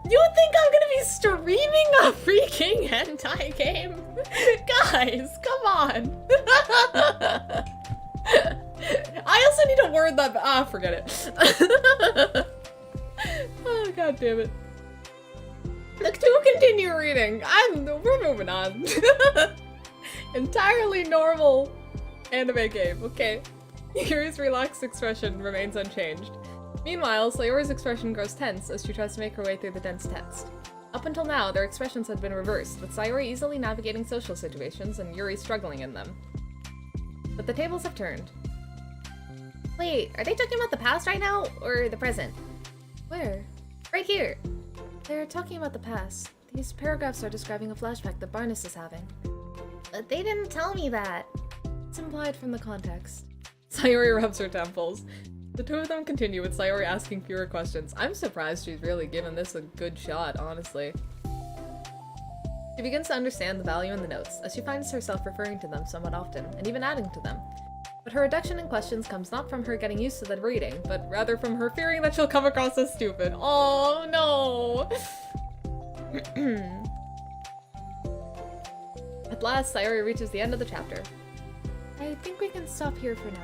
You would think I'm gonna be streaming a freaking hentai game? Guys, come on. I also need a word that, forget it. Oh, god damn it. The two continue reading. We're moving on. Entirely normal anime game, okay. Yuri's relaxed expression remains unchanged. Meanwhile, Sayori's expression grows tense as she tries to make her way through the dense text. Up until now, their expressions had been reversed, with Sayori easily navigating social situations and Yuri struggling in them. But the tables have turned. Wait, are they talking about the past right now, or the present? Where? Right here! They're talking about the past. These paragraphs are describing a flashback that Barnes is having. But they didn't tell me that. It's implied from the context. Sayori rubs her temples. The two of them continue with Sayori asking fewer questions. I'm surprised she's really given this a good shot, honestly. She begins to understand the value in the notes, as she finds herself referring to them somewhat often, and even adding to them. But her reduction in questions comes not from her getting used to the reading, but rather from her fearing that she'll come across as stupid. Oh no! At last, Sayori reaches the end of the chapter. I think we can stop here for now.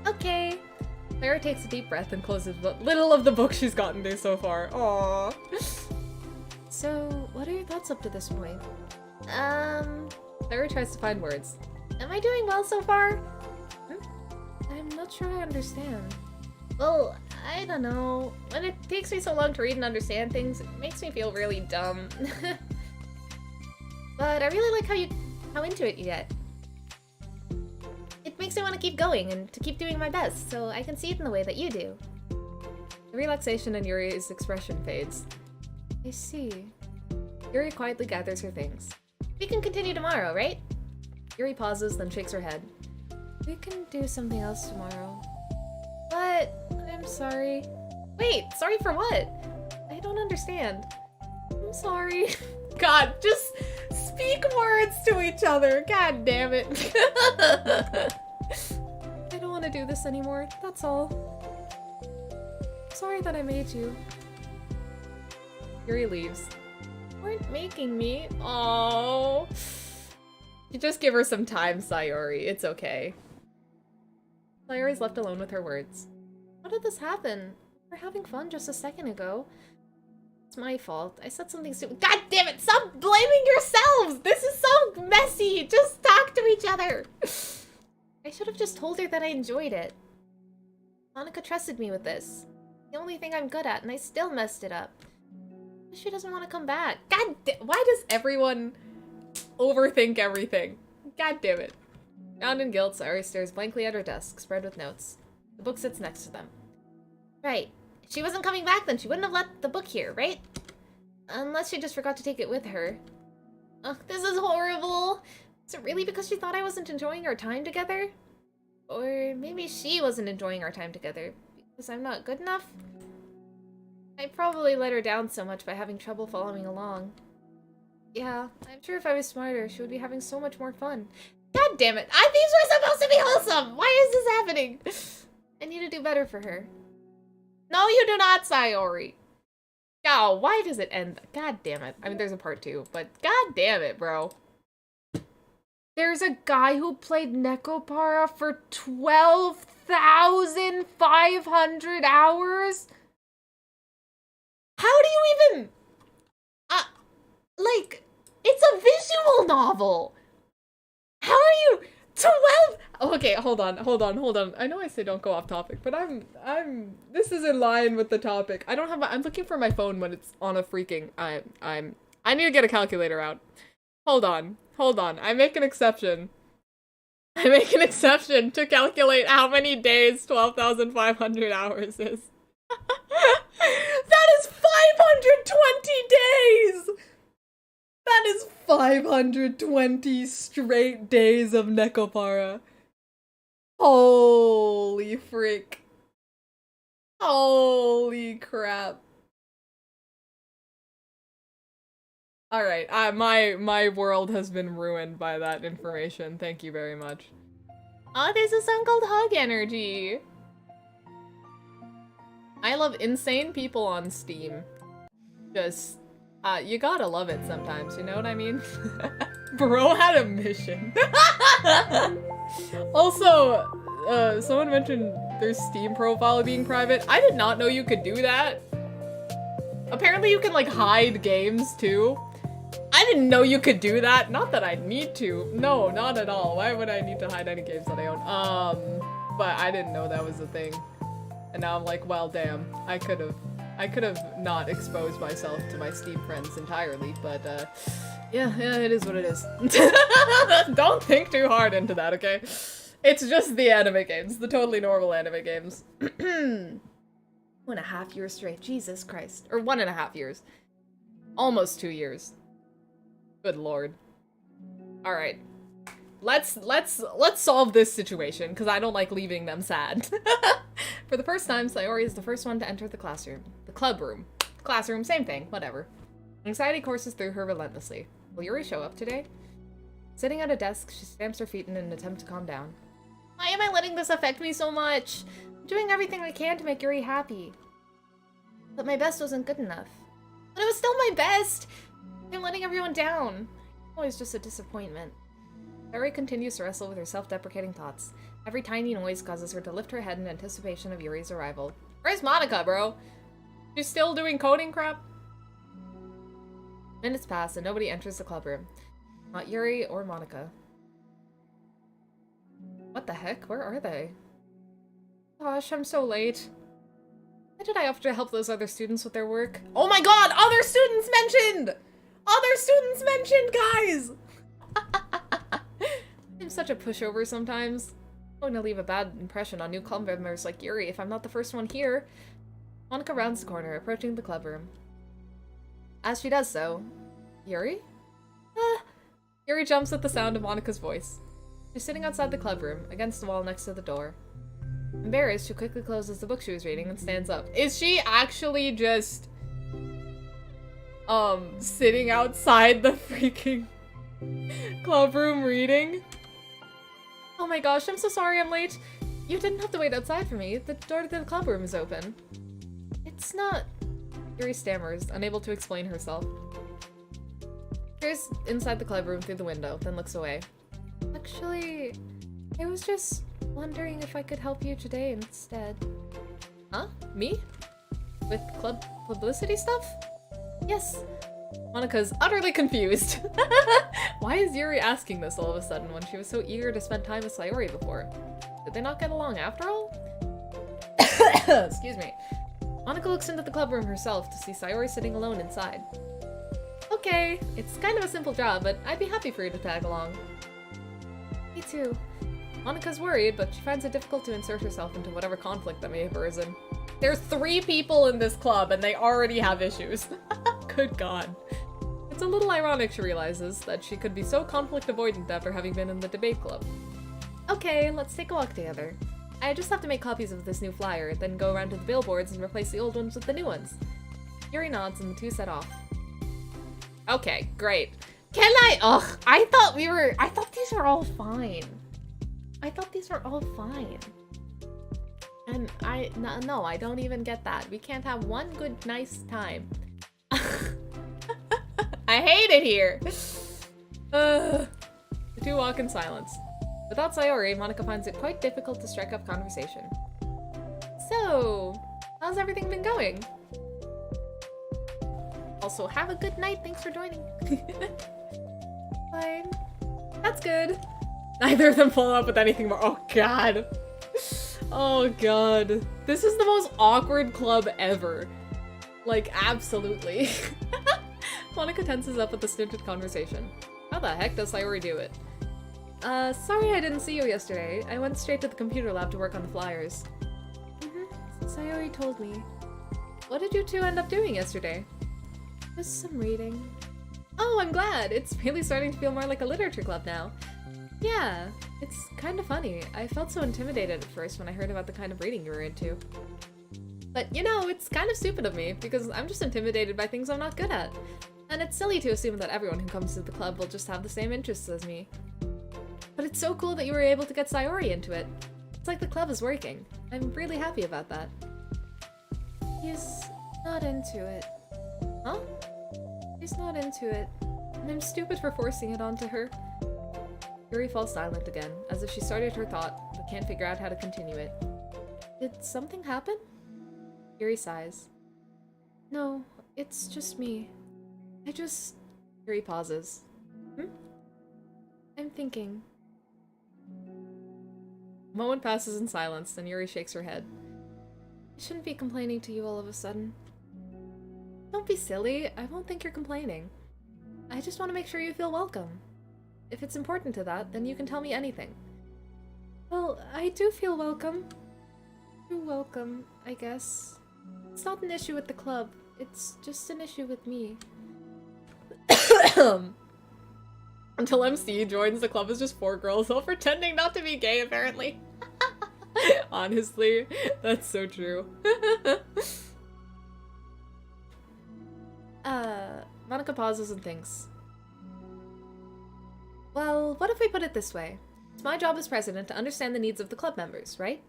Okay. Sayori takes a deep breath and closes what little of the book she's gotten through so far. Aww. So, what are your thoughts up to this point? Sayori tries to find words. Am I doing well so far? I'm not sure I understand. Well, I don't know. When it takes me so long to read and understand things, it makes me feel really dumb. But I really like how into it you get. It makes me want to keep going and to keep doing my best, so I can see it in the way that you do. The relaxation in Yuri's expression fades. I see. Yuri quietly gathers her things. We can continue tomorrow, right? Yuri pauses, then shakes her head. We can do something else tomorrow. But I'm sorry. Wait, sorry for what? I don't understand. I'm sorry. God, just speak words to each other. God damn it. I don't want to do this anymore. That's all. Sorry that I made you. Yuri leaves. You weren't making me. Oh. You just give her some time, Sayori. It's okay. Sayori's left alone with her words. How did this happen? We were having fun just a second ago. It's my fault. I said something stupid. God damn it! Stop blaming yourselves! This is so messy! Just talk to each other! I should have just told her that I enjoyed it. Monica trusted me with this. The only thing I'm good at, and I still messed it up. She doesn't want to come back. God why does everyone overthink everything? God damn it. Bound in guilt, Sayori stares blankly at her desk, spread with notes. The book sits next to them. Right. If she wasn't coming back, then she wouldn't have left the book here, right? Unless she just forgot to take it with her. Ugh, this is horrible. Is it really because she thought I wasn't enjoying our time together? Or maybe she wasn't enjoying our time together because I'm not good enough? I probably let her down so much by having trouble following along. Yeah, I'm sure if I was smarter, she would be having so much more fun. God damn it! These were supposed to be wholesome! Why is this happening? I need to do better for her. No, you do not, Sayori! Oh, why does it end? God damn it. I mean, there's a part 2, but god damn it, bro. There's a guy who played Nekopara for 12,500 hours? How do you even... like, it's a visual novel! How are you 12? Oh, okay, hold on. I know I say don't go off topic, but this is in line with the topic. I don't have I'm looking for my phone when it's on a freaking, I need to get a calculator out. Hold on. I make an exception. To calculate how many days 12,500 hours is. That is 520 days! That is 520 straight days of Nekopara. Holy frick. Holy crap. Alright, my world has been ruined by that information. Thank you very much. Oh, there's a song called Hug Energy. I love insane people on Steam. Just, you gotta love it sometimes, you know what I mean? Bro had a mission. Also, someone mentioned their Steam profile being private. I did not know you could do that. Apparently you can, like, hide games, too. I didn't know you could do that. Not that I need to. No, not at all. Why would I need to hide any games that I own? But I didn't know that was a thing. And now I'm like, well, damn, I could have not exposed myself to my Steam friends entirely, but, yeah, it is what it is. Don't think too hard into that, okay? It's just the anime games, the totally normal anime games. 1.5 years straight, Jesus Christ. Or 1.5 years. Almost 2 years. Good lord. Alright. Let's solve this situation, because I don't like leaving them sad. For the first time, Sayori is the first one to enter the classroom. The club room. Classroom, same thing, whatever. Anxiety courses through her relentlessly. Will Yuri show up today? Sitting at a desk, she stamps her feet in an attempt to calm down. Why am I letting this affect me so much? I'm doing everything I can to make Yuri happy. But my best wasn't good enough. But it was still my best! I'm letting everyone down. Always just a disappointment. Sayori continues to wrestle with her self-deprecating thoughts. Every tiny noise causes her to lift her head in anticipation of Yuri's arrival. Where's Monica, bro? She's still doing coding crap? Minutes pass and nobody enters the club room. Not Yuri or Monica. What the heck? Where are they? Gosh, I'm so late. Why did I have to help those other students with their work? Oh my god! Other students mentioned! Other students mentioned, guys! I'm such a pushover sometimes. I'm going to leave a bad impression on new club members like Yuri if I'm not the first one here. Monica rounds the corner, approaching the club room. As she does so, Yuri? Yuri jumps at the sound of Monica's voice. She's sitting outside the club room, against the wall next to the door. Embarrassed, she quickly closes the book she was reading and stands up. Is she actually just sitting outside the freaking club room reading? Oh my gosh, I'm so sorry I'm late. You didn't have to wait outside for me. The door to the club room is open. It's not... Yuri stammers, unable to explain herself. Peers inside the club room through the window, then looks away. Actually, I was just wondering if I could help you today instead. Huh? Me? With club publicity stuff? Yes. Monica's utterly confused. Why is Yuri asking this all of a sudden when she was so eager to spend time with Sayori before? Did they not get along after all? Excuse me. Monica looks into the club room herself to see Sayori sitting alone inside. Okay, it's kind of a simple job, but I'd be happy for you to tag along. Me too. Monica's worried, but she finds it difficult to insert herself into whatever conflict that may have arisen. There's 3 people in this club and they already have issues. Good god. It's a little ironic, she realizes, that she could be so conflict avoidant after having been in the debate club. Okay, let's take a walk together. I just have to make copies of this new flyer, then go around to the billboards and replace the old ones with the new ones. Yuri nods and the two set off. Okay, great. Can I? Ugh, I thought these were all fine. I thought these were all fine. And no, I don't even get that. We can't have one good, nice time. I hate it here. The two walk in silence. Without Sayori, Monica finds it quite difficult to strike up conversation. So, how's everything been going? Also, have a good night. Thanks for joining. Fine. That's good. Neither of them follow up with anything more. Oh god. Oh god. This is the most awkward club ever. Like, absolutely. Monica tenses up at the stunted conversation. How the heck does Sayori do it? Sorry I didn't see you yesterday. I went straight to the computer lab to work on the flyers. Sayori told me. What did you two end up doing yesterday? Just some reading. Oh, I'm glad! It's really starting to feel more like a literature club now. Yeah, it's kind of funny. I felt so intimidated at first when I heard about the kind of reading you were into. But, you know, it's kind of stupid of me, because I'm just intimidated by things I'm not good at. And it's silly to assume that everyone who comes to the club will just have the same interests as me. But it's so cool that you were able to get Sayori into it. It's like the club is working. I'm really happy about that. He's not into it. Huh? He's not into it. And I'm stupid for forcing it onto her. Yuri falls silent again, as if she started her thought, but can't figure out how to continue it. Did something happen? Yuri sighs. No, it's just me. Yuri pauses. I'm thinking. A moment passes in silence, then Yuri shakes her head. I shouldn't be complaining to you all of a sudden. Don't be silly. I won't think you're complaining. I just want to make sure you feel welcome. If it's important to that, then you can tell me anything. Well, I do feel welcome. You're welcome, I guess. It's not an issue with the club. It's just an issue with me. Until MC joins the club as just 4 girls while pretending not to be gay, apparently. Honestly, that's so true. Monica pauses and thinks. Well, what if we put it this way? It's my job as president to understand the needs of the club members, right?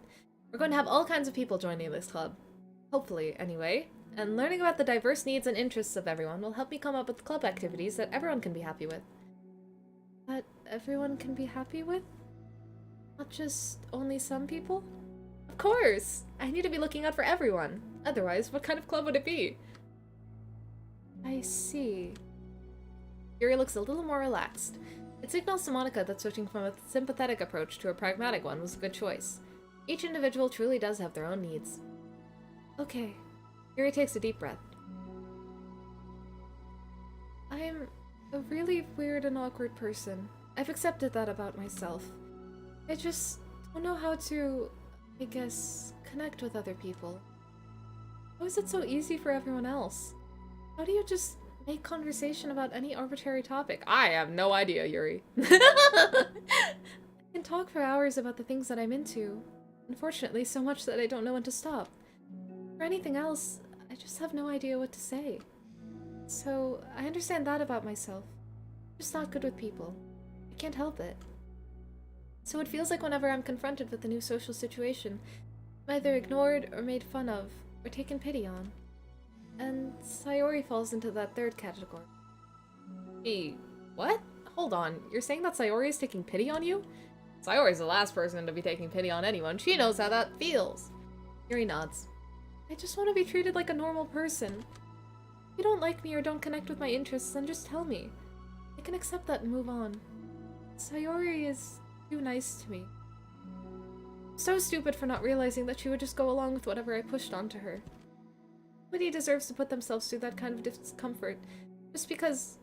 We're going to have all kinds of people joining this club. Hopefully, anyway. And learning about the diverse needs and interests of everyone will help me come up with club activities that everyone can be happy with. That everyone can be happy with? Not just only some people? Of course! I need to be looking out for everyone. Otherwise, what kind of club would it be? I see. Yuri looks a little more relaxed. It signals to Monica that switching from a sympathetic approach to a pragmatic one was a good choice. Each individual truly does have their own needs. Okay. Yuri takes a deep breath. I'm a really weird and awkward person. I've accepted that about myself. I just don't know how to, I guess, connect with other people. How is it so easy for everyone else? How do you just make conversation about any arbitrary topic? I have no idea, Yuri. I can talk for hours about the things that I'm into. Unfortunately, so much that I don't know when to stop. For anything else, I just have no idea what to say. So, I understand that about myself. I'm just not good with people. I can't help it. So it feels like whenever I'm confronted with a new social situation, I'm either ignored or made fun of, or taken pity on. And Sayori falls into that third category. What? Hold on, you're saying that Sayori is taking pity on you? Sayori's the last person to be taking pity on anyone. She knows how that feels. Yuri nods. I just want to be treated like a normal person. If you don't like me or don't connect with my interests, then just tell me. I can accept that and move on. Sayori is too nice to me. So stupid for not realizing that she would just go along with whatever I pushed onto her. Nobody deserves to put themselves through that kind of discomfort just because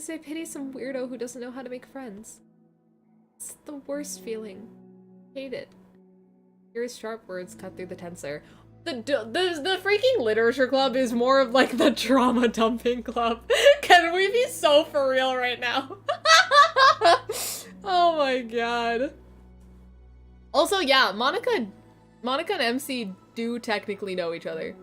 they pity some weirdo who doesn't know how to make friends. It's the worst feeling. Hate it. Yuri's sharp words cut through the tense air. The freaking literature club is more of like the trauma dumping club. Can we be so for real right now? Oh my god. Also, yeah, Monica and MC do technically know each other.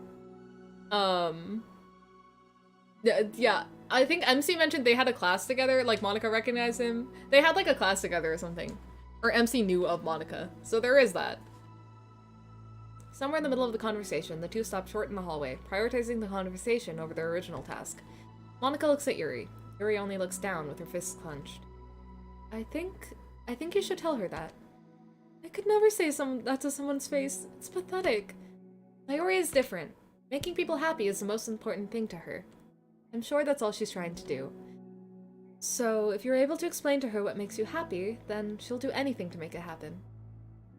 Yeah, I think MC mentioned they had a class together, like Monica recognized him. They had like a class together or something. Or MC knew of Monica, so there is that. Somewhere in the middle of the conversation, the two stop short in the hallway, prioritizing the conversation over their original task. Monica looks at Yuri. Yuri only looks down with her fists clenched. I think you should tell her that. I could never say that to someone's face. It's pathetic. Sayori is different. Making people happy is the most important thing to her. I'm sure that's all she's trying to do. So, if you're able to explain to her what makes you happy, then she'll do anything to make it happen.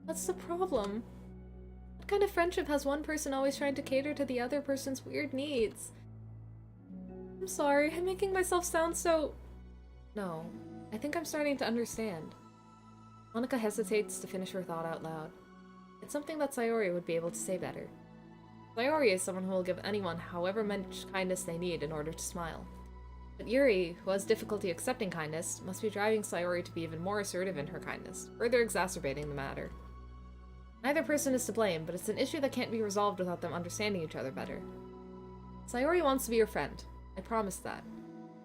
What's the problem? What kind of friendship has one person always trying to cater to the other person's weird needs? I'm sorry, I'm making myself sound so... No, I think I'm starting to understand. Monica hesitates to finish her thought out loud. It's something that Sayori would be able to say better. Sayori is someone who will give anyone however much kindness they need in order to smile. But Yuri, who has difficulty accepting kindness, must be driving Sayori to be even more assertive in her kindness, further exacerbating the matter. Neither person is to blame, but it's an issue that can't be resolved without them understanding each other better. Sayori wants to be your friend. I promise that.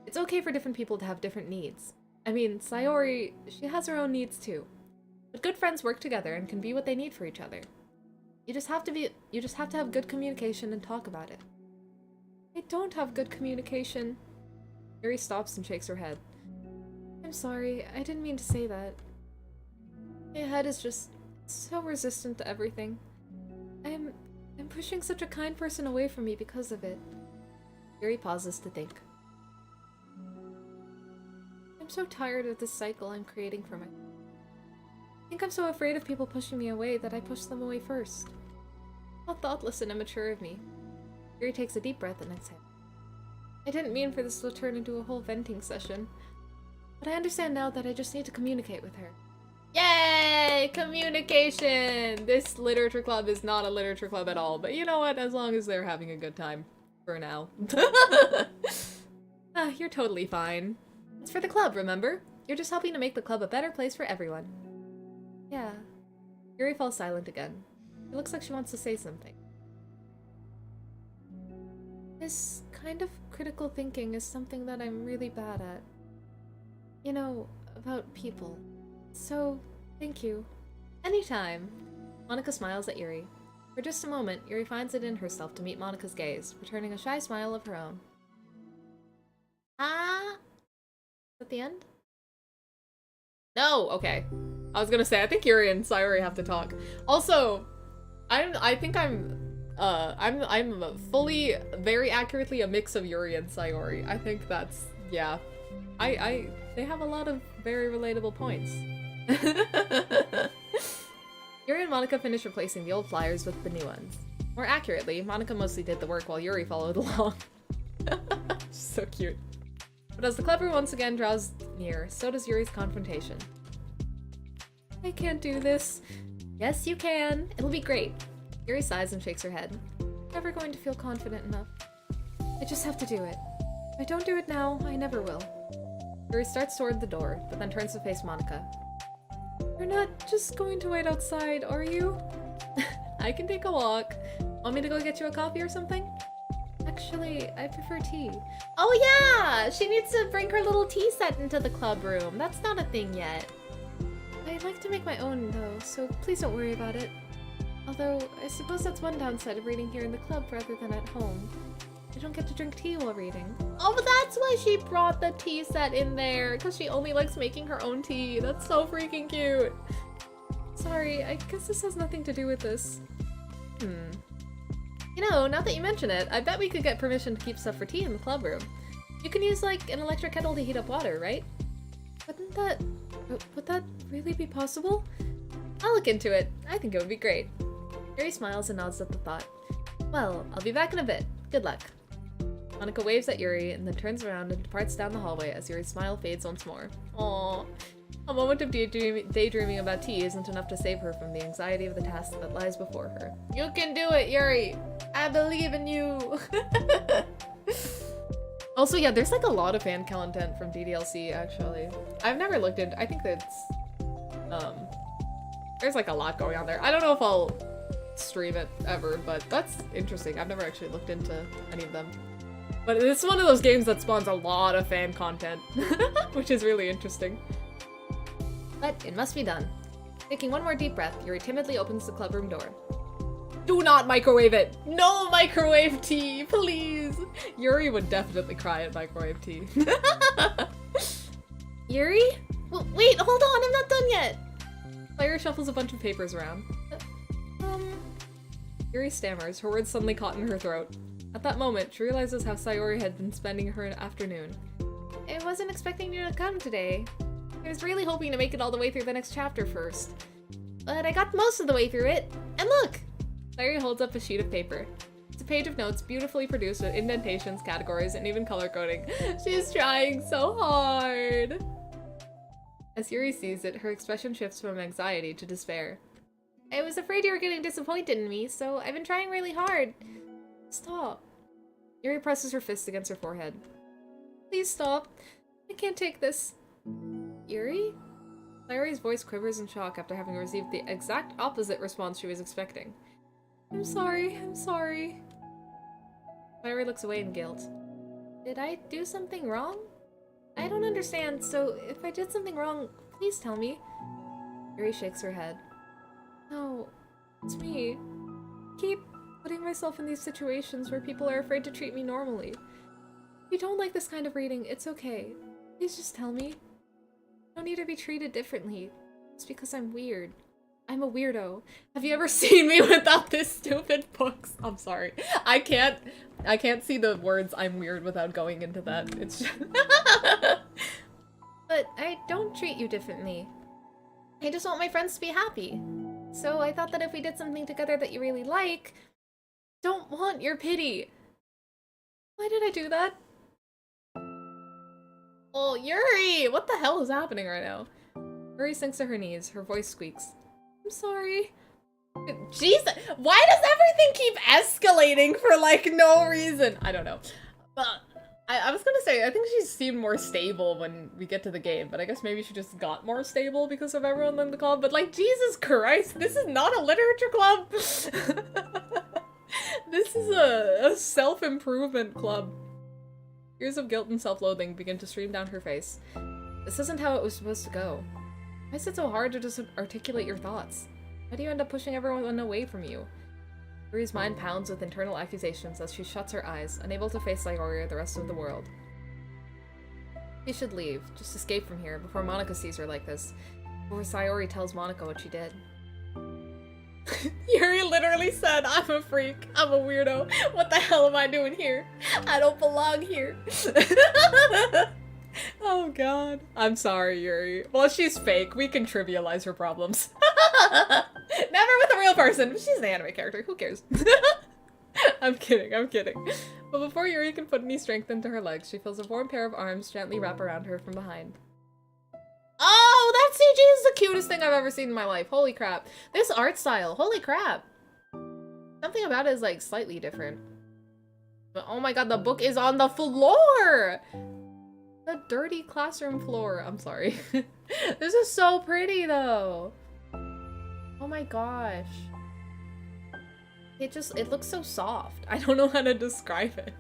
It's okay for different people to have different needs. I mean, Sayori, she has her own needs too. But good friends work together and can be what they need for each other. You just have to have good communication and talk about it. I don't have good communication. Yuri stops and shakes her head. I'm sorry, I didn't mean to say that. My head is just so resistant to everything. I'm pushing such a kind person away from me because of it. Yuri pauses to think. I'm so tired of this cycle I'm creating for myself. I think I'm so afraid of people pushing me away that I push them away first. How thoughtless and immature of me. Yuri takes a deep breath and exhales. I didn't mean for this to turn into a whole venting session. But I understand now that I just need to communicate with her. Yay! Communication! This literature club is not a literature club at all, but you know what? As long as they're having a good time. For now. You're totally fine. It's for the club, remember? You're just helping to make the club a better place for everyone. Yeah. Yuri falls silent again. It looks like she wants to say something. This kind of critical thinking is something that I'm really bad at. You know, about people. So, thank you. Anytime. Monika smiles at Yuri. For just a moment, Yuri finds it in herself to meet Monika's gaze, returning a shy smile of her own. Is that the end? No! Okay. I was gonna say, I think Yuri and Sayori have to talk. Also, I think I'm fully, very accurately a mix of Yuri and Sayori. I think that's, yeah. They have a lot of very relatable points. Yuri and Monika finish replacing the old flyers with the new ones. More accurately, Monika mostly did the work while Yuri followed along. So cute. But as the club room once again draws near, so does Yuri's confrontation. I can't do this. Yes, you can. It'll be great. Yuri sighs and shakes her head. Never going to feel confident enough. I just have to do it. If I don't do it now, I never will. Yuri starts toward the door, but then turns to face Monika. You're not just going to wait outside, are you? I can take a walk. Want me to go get you a coffee or something? Actually, I prefer tea. Oh yeah! She needs to bring her little tea set into the club room. That's not a thing yet. I'd like to make my own, though, so please don't worry about it. Although, I suppose that's one downside of reading here in the club rather than at home. I don't get to drink tea while reading. Oh, but that's why she brought the tea set in there, because she only likes making her own tea. That's so freaking cute. Sorry, I guess this has nothing to do with this. You know, now that you mention it, I bet we could get permission to keep stuff for tea in the club room. You can use, like, an electric kettle to heat up water, right? Would that really be possible? I'll look into it. I think it would be great. Yuri smiles and nods at the thought. Well, I'll be back in a bit. Good luck. Monika waves at Yuri and then turns around and departs down the hallway as Yuri's smile fades once more. Aww. A moment of daydreaming about tea isn't enough to save her from the anxiety of the task that lies before her. You can do it, Yuri! I believe in you! Also, yeah, there's like a lot of fan content from DDLC, actually. I've never looked into, I think that's, there's like a lot going on there. I don't know if I'll stream it ever, but that's interesting. I've never actually looked into any of them. But it's one of those games that spawns a lot of fan content, which is really interesting. But it must be done. Taking one more deep breath, Yuri timidly opens the clubroom door. Do not microwave it! No microwave tea, please! Yuri would definitely cry at microwave tea. Yuri? Well, wait, hold on, I'm not done yet! Fire shuffles a bunch of papers around. Yuri stammers, her words suddenly caught in her throat. At that moment, she realizes how Sayori had been spending her afternoon. I wasn't expecting you to come today. I was really hoping to make it all the way through the next chapter first. But I got most of the way through it, and look! Sayori holds up a sheet of paper. It's a page of notes beautifully produced with indentations, categories, and even color coding. She's trying so hard! As Yuri sees it, her expression shifts from anxiety to despair. I was afraid you were getting disappointed in me, so I've been trying really hard. Stop. Yuri presses her fist against her forehead. Please stop. I can't take this. Yuri? Sayori's voice quivers in shock after having received the exact opposite response she was expecting. I'm sorry, I'm sorry. Sayori looks away in guilt. Did I do something wrong? I don't understand, so if I did something wrong, please tell me. Yuri shakes her head. No, it's me. I keep putting myself in these situations where people are afraid to treat me normally. If you don't like this kind of reading, it's okay. Please just tell me. I don't need to be treated differently. It's because I'm weird. I'm a weirdo. Have you ever seen me without this stupid books? I'm sorry. I can't see the words I'm weird without going into that. It's just But I don't treat you differently. I just want my friends to be happy. So I thought that if we did something together that you really like, don't want your pity. Why did I do that? Oh, Yuri! What the hell is happening right now? Yuri sinks to her knees. Her voice squeaks. I'm sorry. Jesus! Why does everything keep escalating for, like, no reason? I don't know. But I was gonna say, I think she seemed more stable when we get to the game, but I guess maybe she just got more stable because of everyone in the club. But, like, Jesus Christ, this is not a literature club! This is a self-improvement club. Tears of guilt and self-loathing begin to stream down her face. This isn't how it was supposed to go. Why is it so hard to just articulate your thoughts? Why do you end up pushing everyone away from you? Yuri's mind pounds with internal accusations as she shuts her eyes, unable to face Sayori or the rest of the world. She should leave, just escape from here, before Monica sees her like this. Before Sayori tells Monica what she did. Yuri literally said, I'm a freak, I'm a weirdo, what the hell am I doing here? I don't belong here. Oh god. I'm sorry, Yuri. Well, she's fake, we can trivialize her problems. Never with a real person. She's an anime character, who cares? I'm kidding, I'm kidding. But before Yuri can put any strength into her legs, she feels a warm pair of arms gently wrap around her from behind. Oh, that CG is the cutest thing I've ever seen in my life. Holy crap. This art style, holy crap. Something about it is like slightly different. But oh my god, the book is on the floor! The dirty classroom floor. I'm sorry. This is so pretty though. Oh my gosh. It looks so soft. I don't know how to describe it.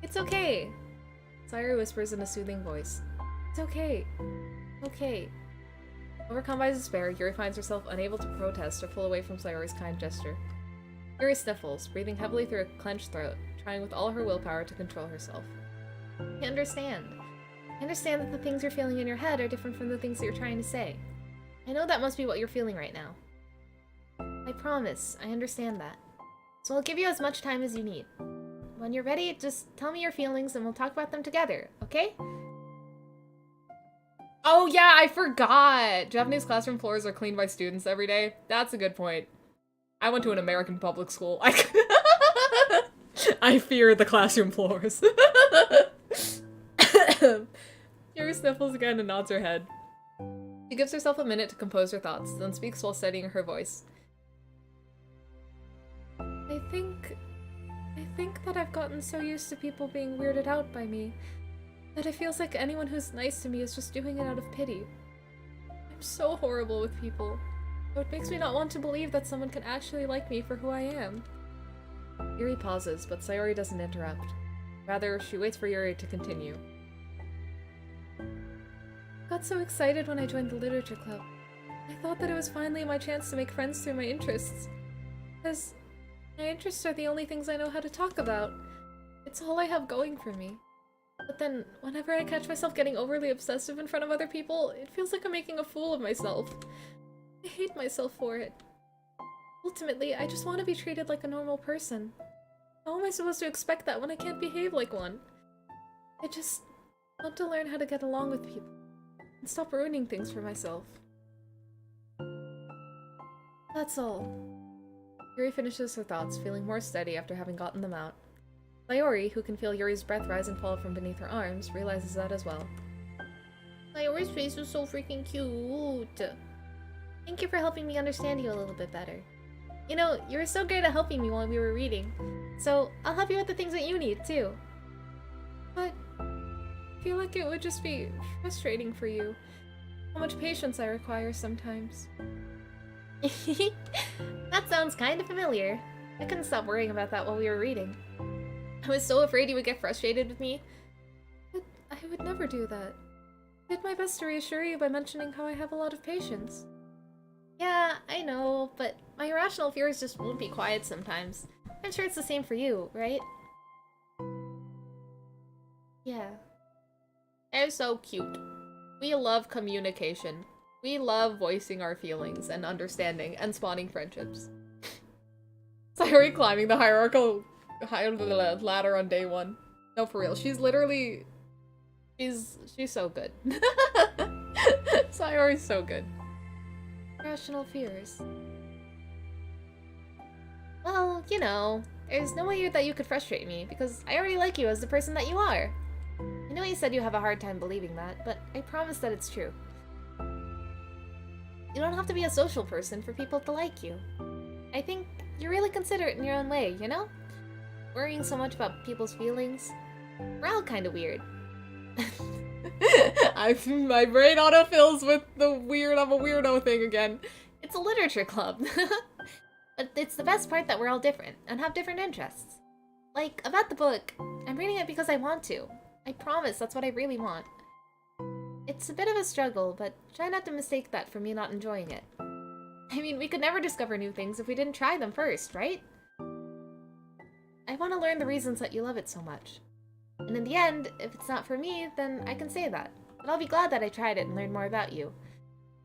It's okay. Sayori whispers in a soothing voice. It's okay. Okay. Overcome by despair, Yuri finds herself unable to protest or pull away from Sayori's kind gesture. Yuri sniffles, breathing heavily through a clenched throat, trying with all her willpower to control herself. I understand. I understand that the things you're feeling in your head are different from the things that you're trying to say. I know that must be what you're feeling right now. I promise, I understand that. So I'll give you as much time as you need. When you're ready, just tell me your feelings and we'll talk about them together, okay? Oh yeah, I forgot! Japanese classroom floors are cleaned by students every day. That's a good point. I went to an American public school. I fear the classroom floors. Yuri sniffles again and nods her head. She gives herself a minute to compose her thoughts, then speaks while steadying her voice. I think that I've gotten so used to people being weirded out by me that it feels like anyone who's nice to me is just doing it out of pity. I'm so horrible with people, so it makes me not want to believe that someone can actually like me for who I am. Yuri pauses, but Sayori doesn't interrupt. Rather, she waits for Yuri to continue. I got so excited when I joined the literature club. I thought that it was finally my chance to make friends through my interests. Because my interests are the only things I know how to talk about. It's all I have going for me. But then, whenever I catch myself getting overly obsessive in front of other people, it feels like I'm making a fool of myself. I hate myself for it. Ultimately, I just want to be treated like a normal person. How am I supposed to expect that when I can't behave like one? I just want to learn how to get along with people and stop ruining things for myself. That's all. Yuri finishes her thoughts, feeling more steady after having gotten them out. Sayori, who can feel Yuri's breath rise and fall from beneath her arms, realizes that as well. Sayori's face was so freaking cute. Thank you for helping me understand you a little bit better. You know, you were so great at helping me while we were reading, so I'll help you with the things that you need, too. But I feel like it would just be frustrating for you. How much patience I require sometimes. That sounds kind of familiar. I couldn't stop worrying about that while we were reading. I was so afraid you would get frustrated with me. But I would never do that. I did my best to reassure you by mentioning how I have a lot of patience. Yeah, I know, but my irrational fears just won't be quiet sometimes. I'm sure it's the same for you, right? Yeah. They're so cute. We love communication. We love voicing our feelings and understanding and spawning friendships. Sayori climbing the hierarchical ladder on day one. No, for real. She's literally... She's so good. Sayori's so good. Rational fears. Well, you know, there's no way that you could frustrate me, because I already like you as the person that you are. I know you said you have a hard time believing that, but I promise that it's true. You don't have to be a social person for people to like you. I think you're really considerate in your own way, you know? Worrying so much about people's feelings. We're all kind of weird. My brain autofills with the weird, I'm a weirdo thing again. It's a literature club. But it's the best part that we're all different and have different interests. Like, about the book, I'm reading it because I want to. I promise that's what I really want. It's a bit of a struggle, but try not to mistake that for me not enjoying it. I mean, we could never discover new things if we didn't try them first, right? I want to learn the reasons that you love it so much. And in the end, if it's not for me, then I can say that. But I'll be glad that I tried it and learned more about you.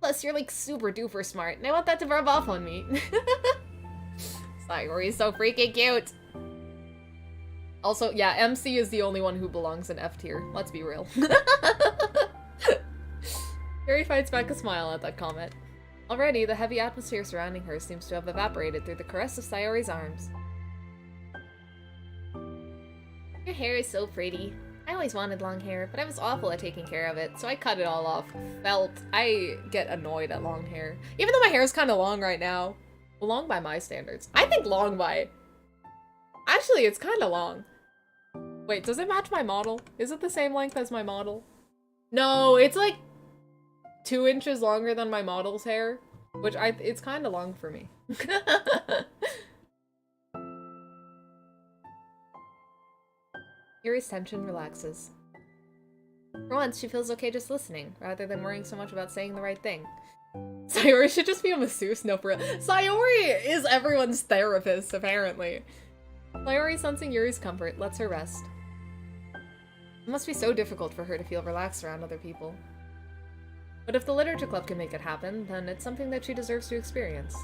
Plus, you're like super duper smart, and I want that to rub off on me. Sayori's so freaking cute! Also, yeah, MC is the only one who belongs in F tier. Let's be real. Yuri fights back a smile at that comment. Already, the heavy atmosphere surrounding her seems to have evaporated through the caress of Sayori's arms. Your hair is so pretty. I always wanted long hair, but I was awful at taking care of it, so I cut it all off. I get annoyed at long hair. Even though my hair is kind of long right now. Well, long by my standards. I think long by... Actually, it's kind of long. Wait, does it match my model? Is it the same length as my model? No, it's like 2 inches longer than my model's hair, which it's kind of long for me. Yuri's tension relaxes. For once, she feels okay just listening, rather than worrying so much about saying the right thing. Sayori should just be a masseuse? No, for real. Sayori is everyone's therapist, apparently. Sayori, sensing Yuri's comfort, lets her rest. It must be so difficult for her to feel relaxed around other people. But if the literature club can make it happen, then it's something that she deserves to experience.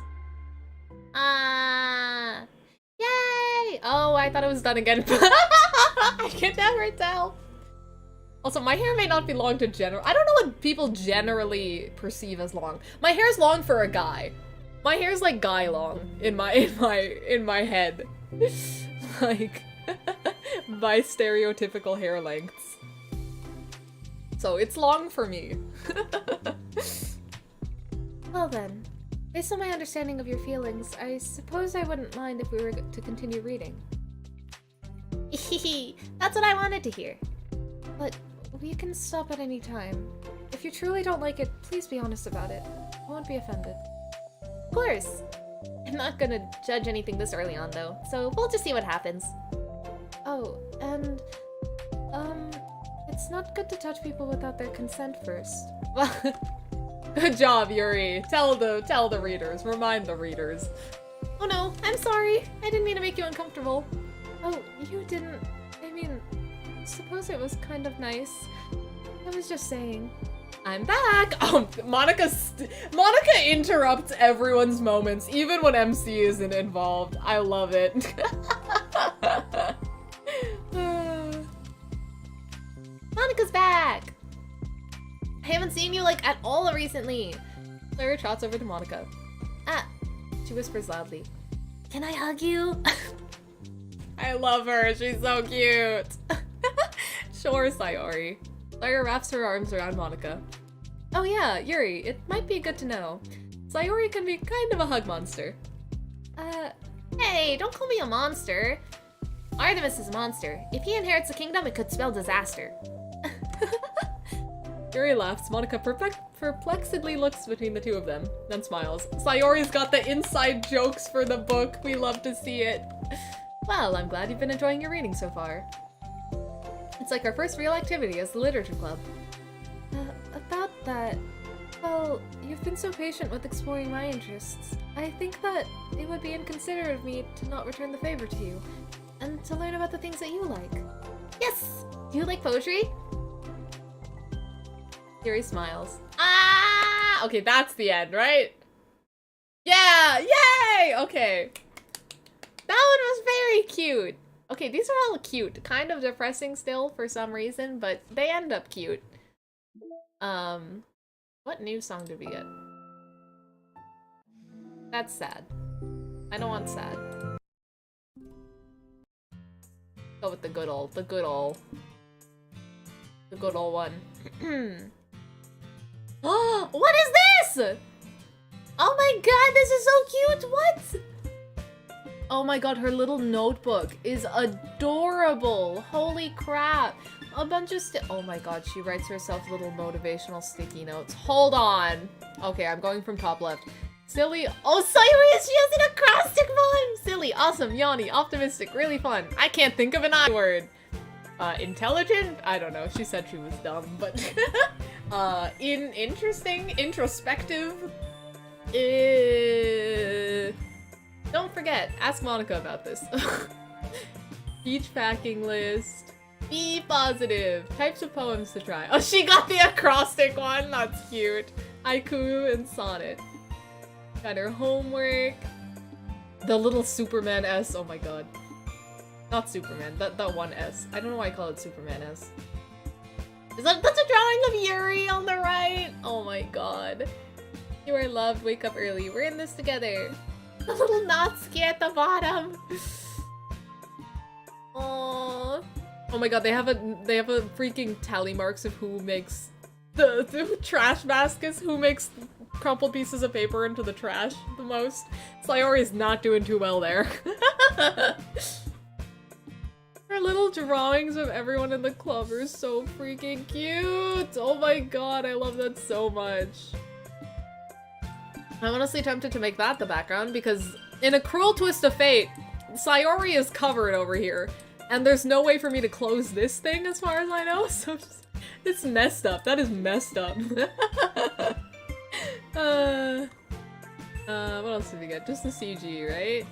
Yay! Oh, I thought it was done again. I can never tell. Also, my hair may not be long to general. I don't know what people generally perceive as long. My hair's long for a guy. My hair's like guy long in my head. Like my stereotypical hair lengths. So it's long for me. Well then, based on my understanding of your feelings, I suppose I wouldn't mind if we were to continue reading. That's what I wanted to hear. But we can stop at any time. If you truly don't like it, please be honest about it. I won't be offended. Of course. I'm not gonna judge anything this early on, though, so we'll just see what happens. Oh, and, it's not good to touch people without their consent first. Well, good job, Yuri. Tell the readers. Remind the readers. Oh no, I'm sorry. I didn't mean to make you uncomfortable. Oh, you didn't. I mean, I suppose it was kind of nice. I was just saying. I'm back! Oh, Monica interrupts everyone's moments, even when MC isn't involved. I love it. Monica's back! I haven't seen you, like, at all recently. Clara trots over to Monica. Ah, she whispers loudly. Can I hug you? I love her, she's so cute. Sure, Sayori. Clara wraps her arms around Monica. Oh yeah, Yuri, it might be good to know. Sayori can be kind of a hug monster. Hey, don't call me a monster. Artemis is a monster. If he inherits the kingdom, it could spell disaster. Yuri laughs. Monica perplexedly looks between the two of them, then smiles. Sayori's got the inside jokes for the book. We love to see it. Well, I'm glad you've been enjoying your reading so far. It's like our first real activity as the literature club. About that, well, you've been so patient with exploring my interests. I think that it would be inconsiderate of me to not return the favor to you, and to learn about the things that you like. Yes! You like poetry? Yuri smiles. Ah! Okay, that's the end, right? Yeah! Yay! Okay. That one was very cute. Okay, these are all cute. Kind of depressing still for some reason, but they end up cute. What new song did we get? That's sad. I don't want sad. with the good old one. Oh, what is this? Oh my god, this is so cute! What? Oh my god, her little notebook is adorable. Holy crap. A bunch of oh my god, she writes herself little motivational sticky notes. Hold on. Okay, I'm going from top left. Silly. Oh, Cyrus, she has an acrostic poem! Silly, awesome, yawny, optimistic, really fun. I can't think of an I word. Intelligent? I don't know. She said she was dumb, but interesting, introspective. Don't forget, ask Monica about this. Beach packing list. Be positive. Types of poems to try. Oh, she got the acrostic one. That's cute. Haiku and sonnet. Got her homework. The little Superman S. Oh my god. Not Superman. That one S. I don't know why I call it Superman S. That's a drawing of Yuri on the right. Oh my god. You are loved. Wake up early. We're in this together. The little Natsuki at the bottom. Aww. Oh my god, they have a freaking tally marks of who makes the trash baskets, who makes crumpled pieces of paper into the trash the most. Sayori's not doing too well there. Her little drawings of everyone in the club are so freaking cute. Oh my god, I love that so much. I'm honestly tempted to make that the background because in a cruel twist of fate, Sayori is covered over here. And there's no way for me to close this thing as far as I know, so it's messed up. That is messed up. What else did we get? Just the CG, right?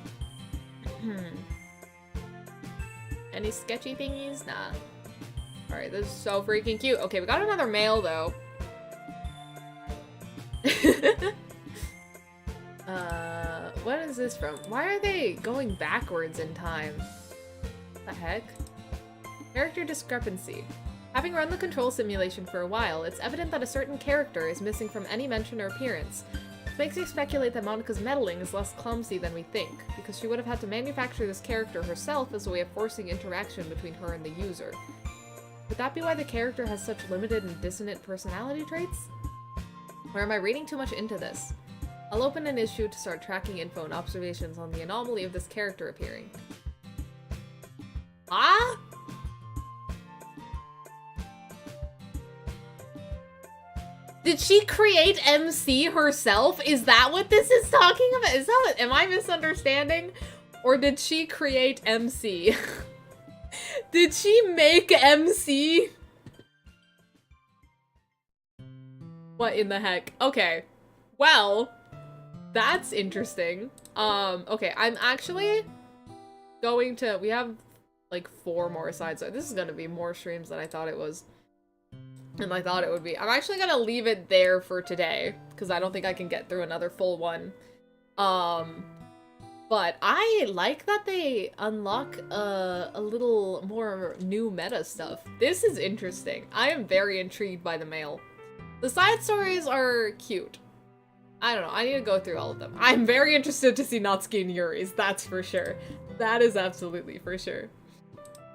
Any sketchy thingies? Nah. Alright, this is so freaking cute. Okay, we got another mail, though. What is this from? Why are they going backwards in time? The heck? Character discrepancy. Having run the control simulation for a while, it's evident that a certain character is missing from any mention or appearance. This makes you speculate that Monika's meddling is less clumsy than we think, because she would have had to manufacture this character herself as a way of forcing interaction between her and the user. Would that be why the character has such limited and dissonant personality traits? Or am I reading too much into this? I'll open an issue to start tracking info and observations on the anomaly of this character appearing. Ah? Did she create MC herself? Is that what this is talking about? Is that what, am I misunderstanding? Or did she create MC? Did she make MC? What in the heck? Okay. Well, that's interesting. Okay, I'm actually going to, we have like 4 more sides. So this is gonna be more streams than I thought it was. And I thought it would be. I'm actually gonna leave it there for today, because I don't think I can get through another full one. But I like that they unlock a little more new meta stuff. This is interesting. I am very intrigued by the mail. The side stories are cute. I don't know, I need to go through all of them. I'm very interested to see Natsuki and Yuri's, that's for sure. That is absolutely for sure.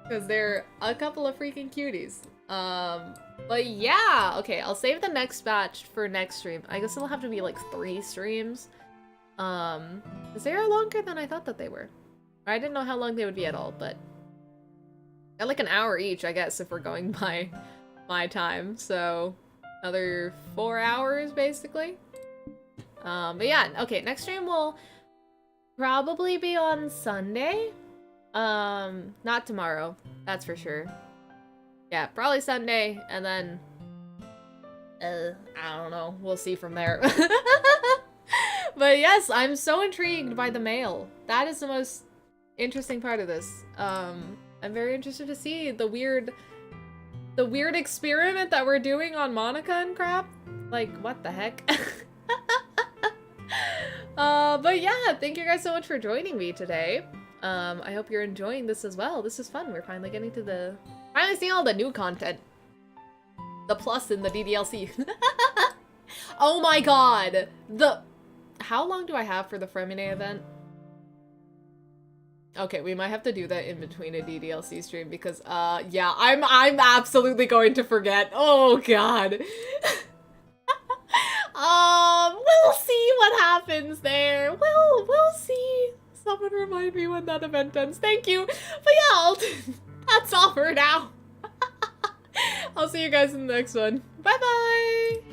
Because they're a couple of freaking cuties. But yeah, okay, I'll save the next batch for next stream. I guess it'll have to be like 3 streams. Because they are longer than I thought that they were. I didn't know how long they would be at all, but they're like an hour each, I guess, if we're going by my time. So another 4 hours, basically. But yeah, okay, next stream will probably be on Sunday. Not tomorrow, that's for sure. Yeah, probably Sunday, and then, I don't know, we'll see from there. But yes, I'm so intrigued by the mail. That is the most interesting part of this. I'm very interested to see the weird experiment that we're doing on Monica and crap. Like, what the heck? But yeah, thank you guys so much for joining me today. I hope you're enjoying this as well. This is fun. We're finally getting to finally seeing all the new content. The plus in the DDLC. Oh my god! How long do I have for the Fremine event? Okay, we might have to do that in between a DDLC stream because, yeah, I'm absolutely going to forget. Oh, God. We'll see what happens there. We'll see. Someone remind me when that event ends. Thank you. But yeah, that's all for now. I'll see you guys in the next one. Bye-bye.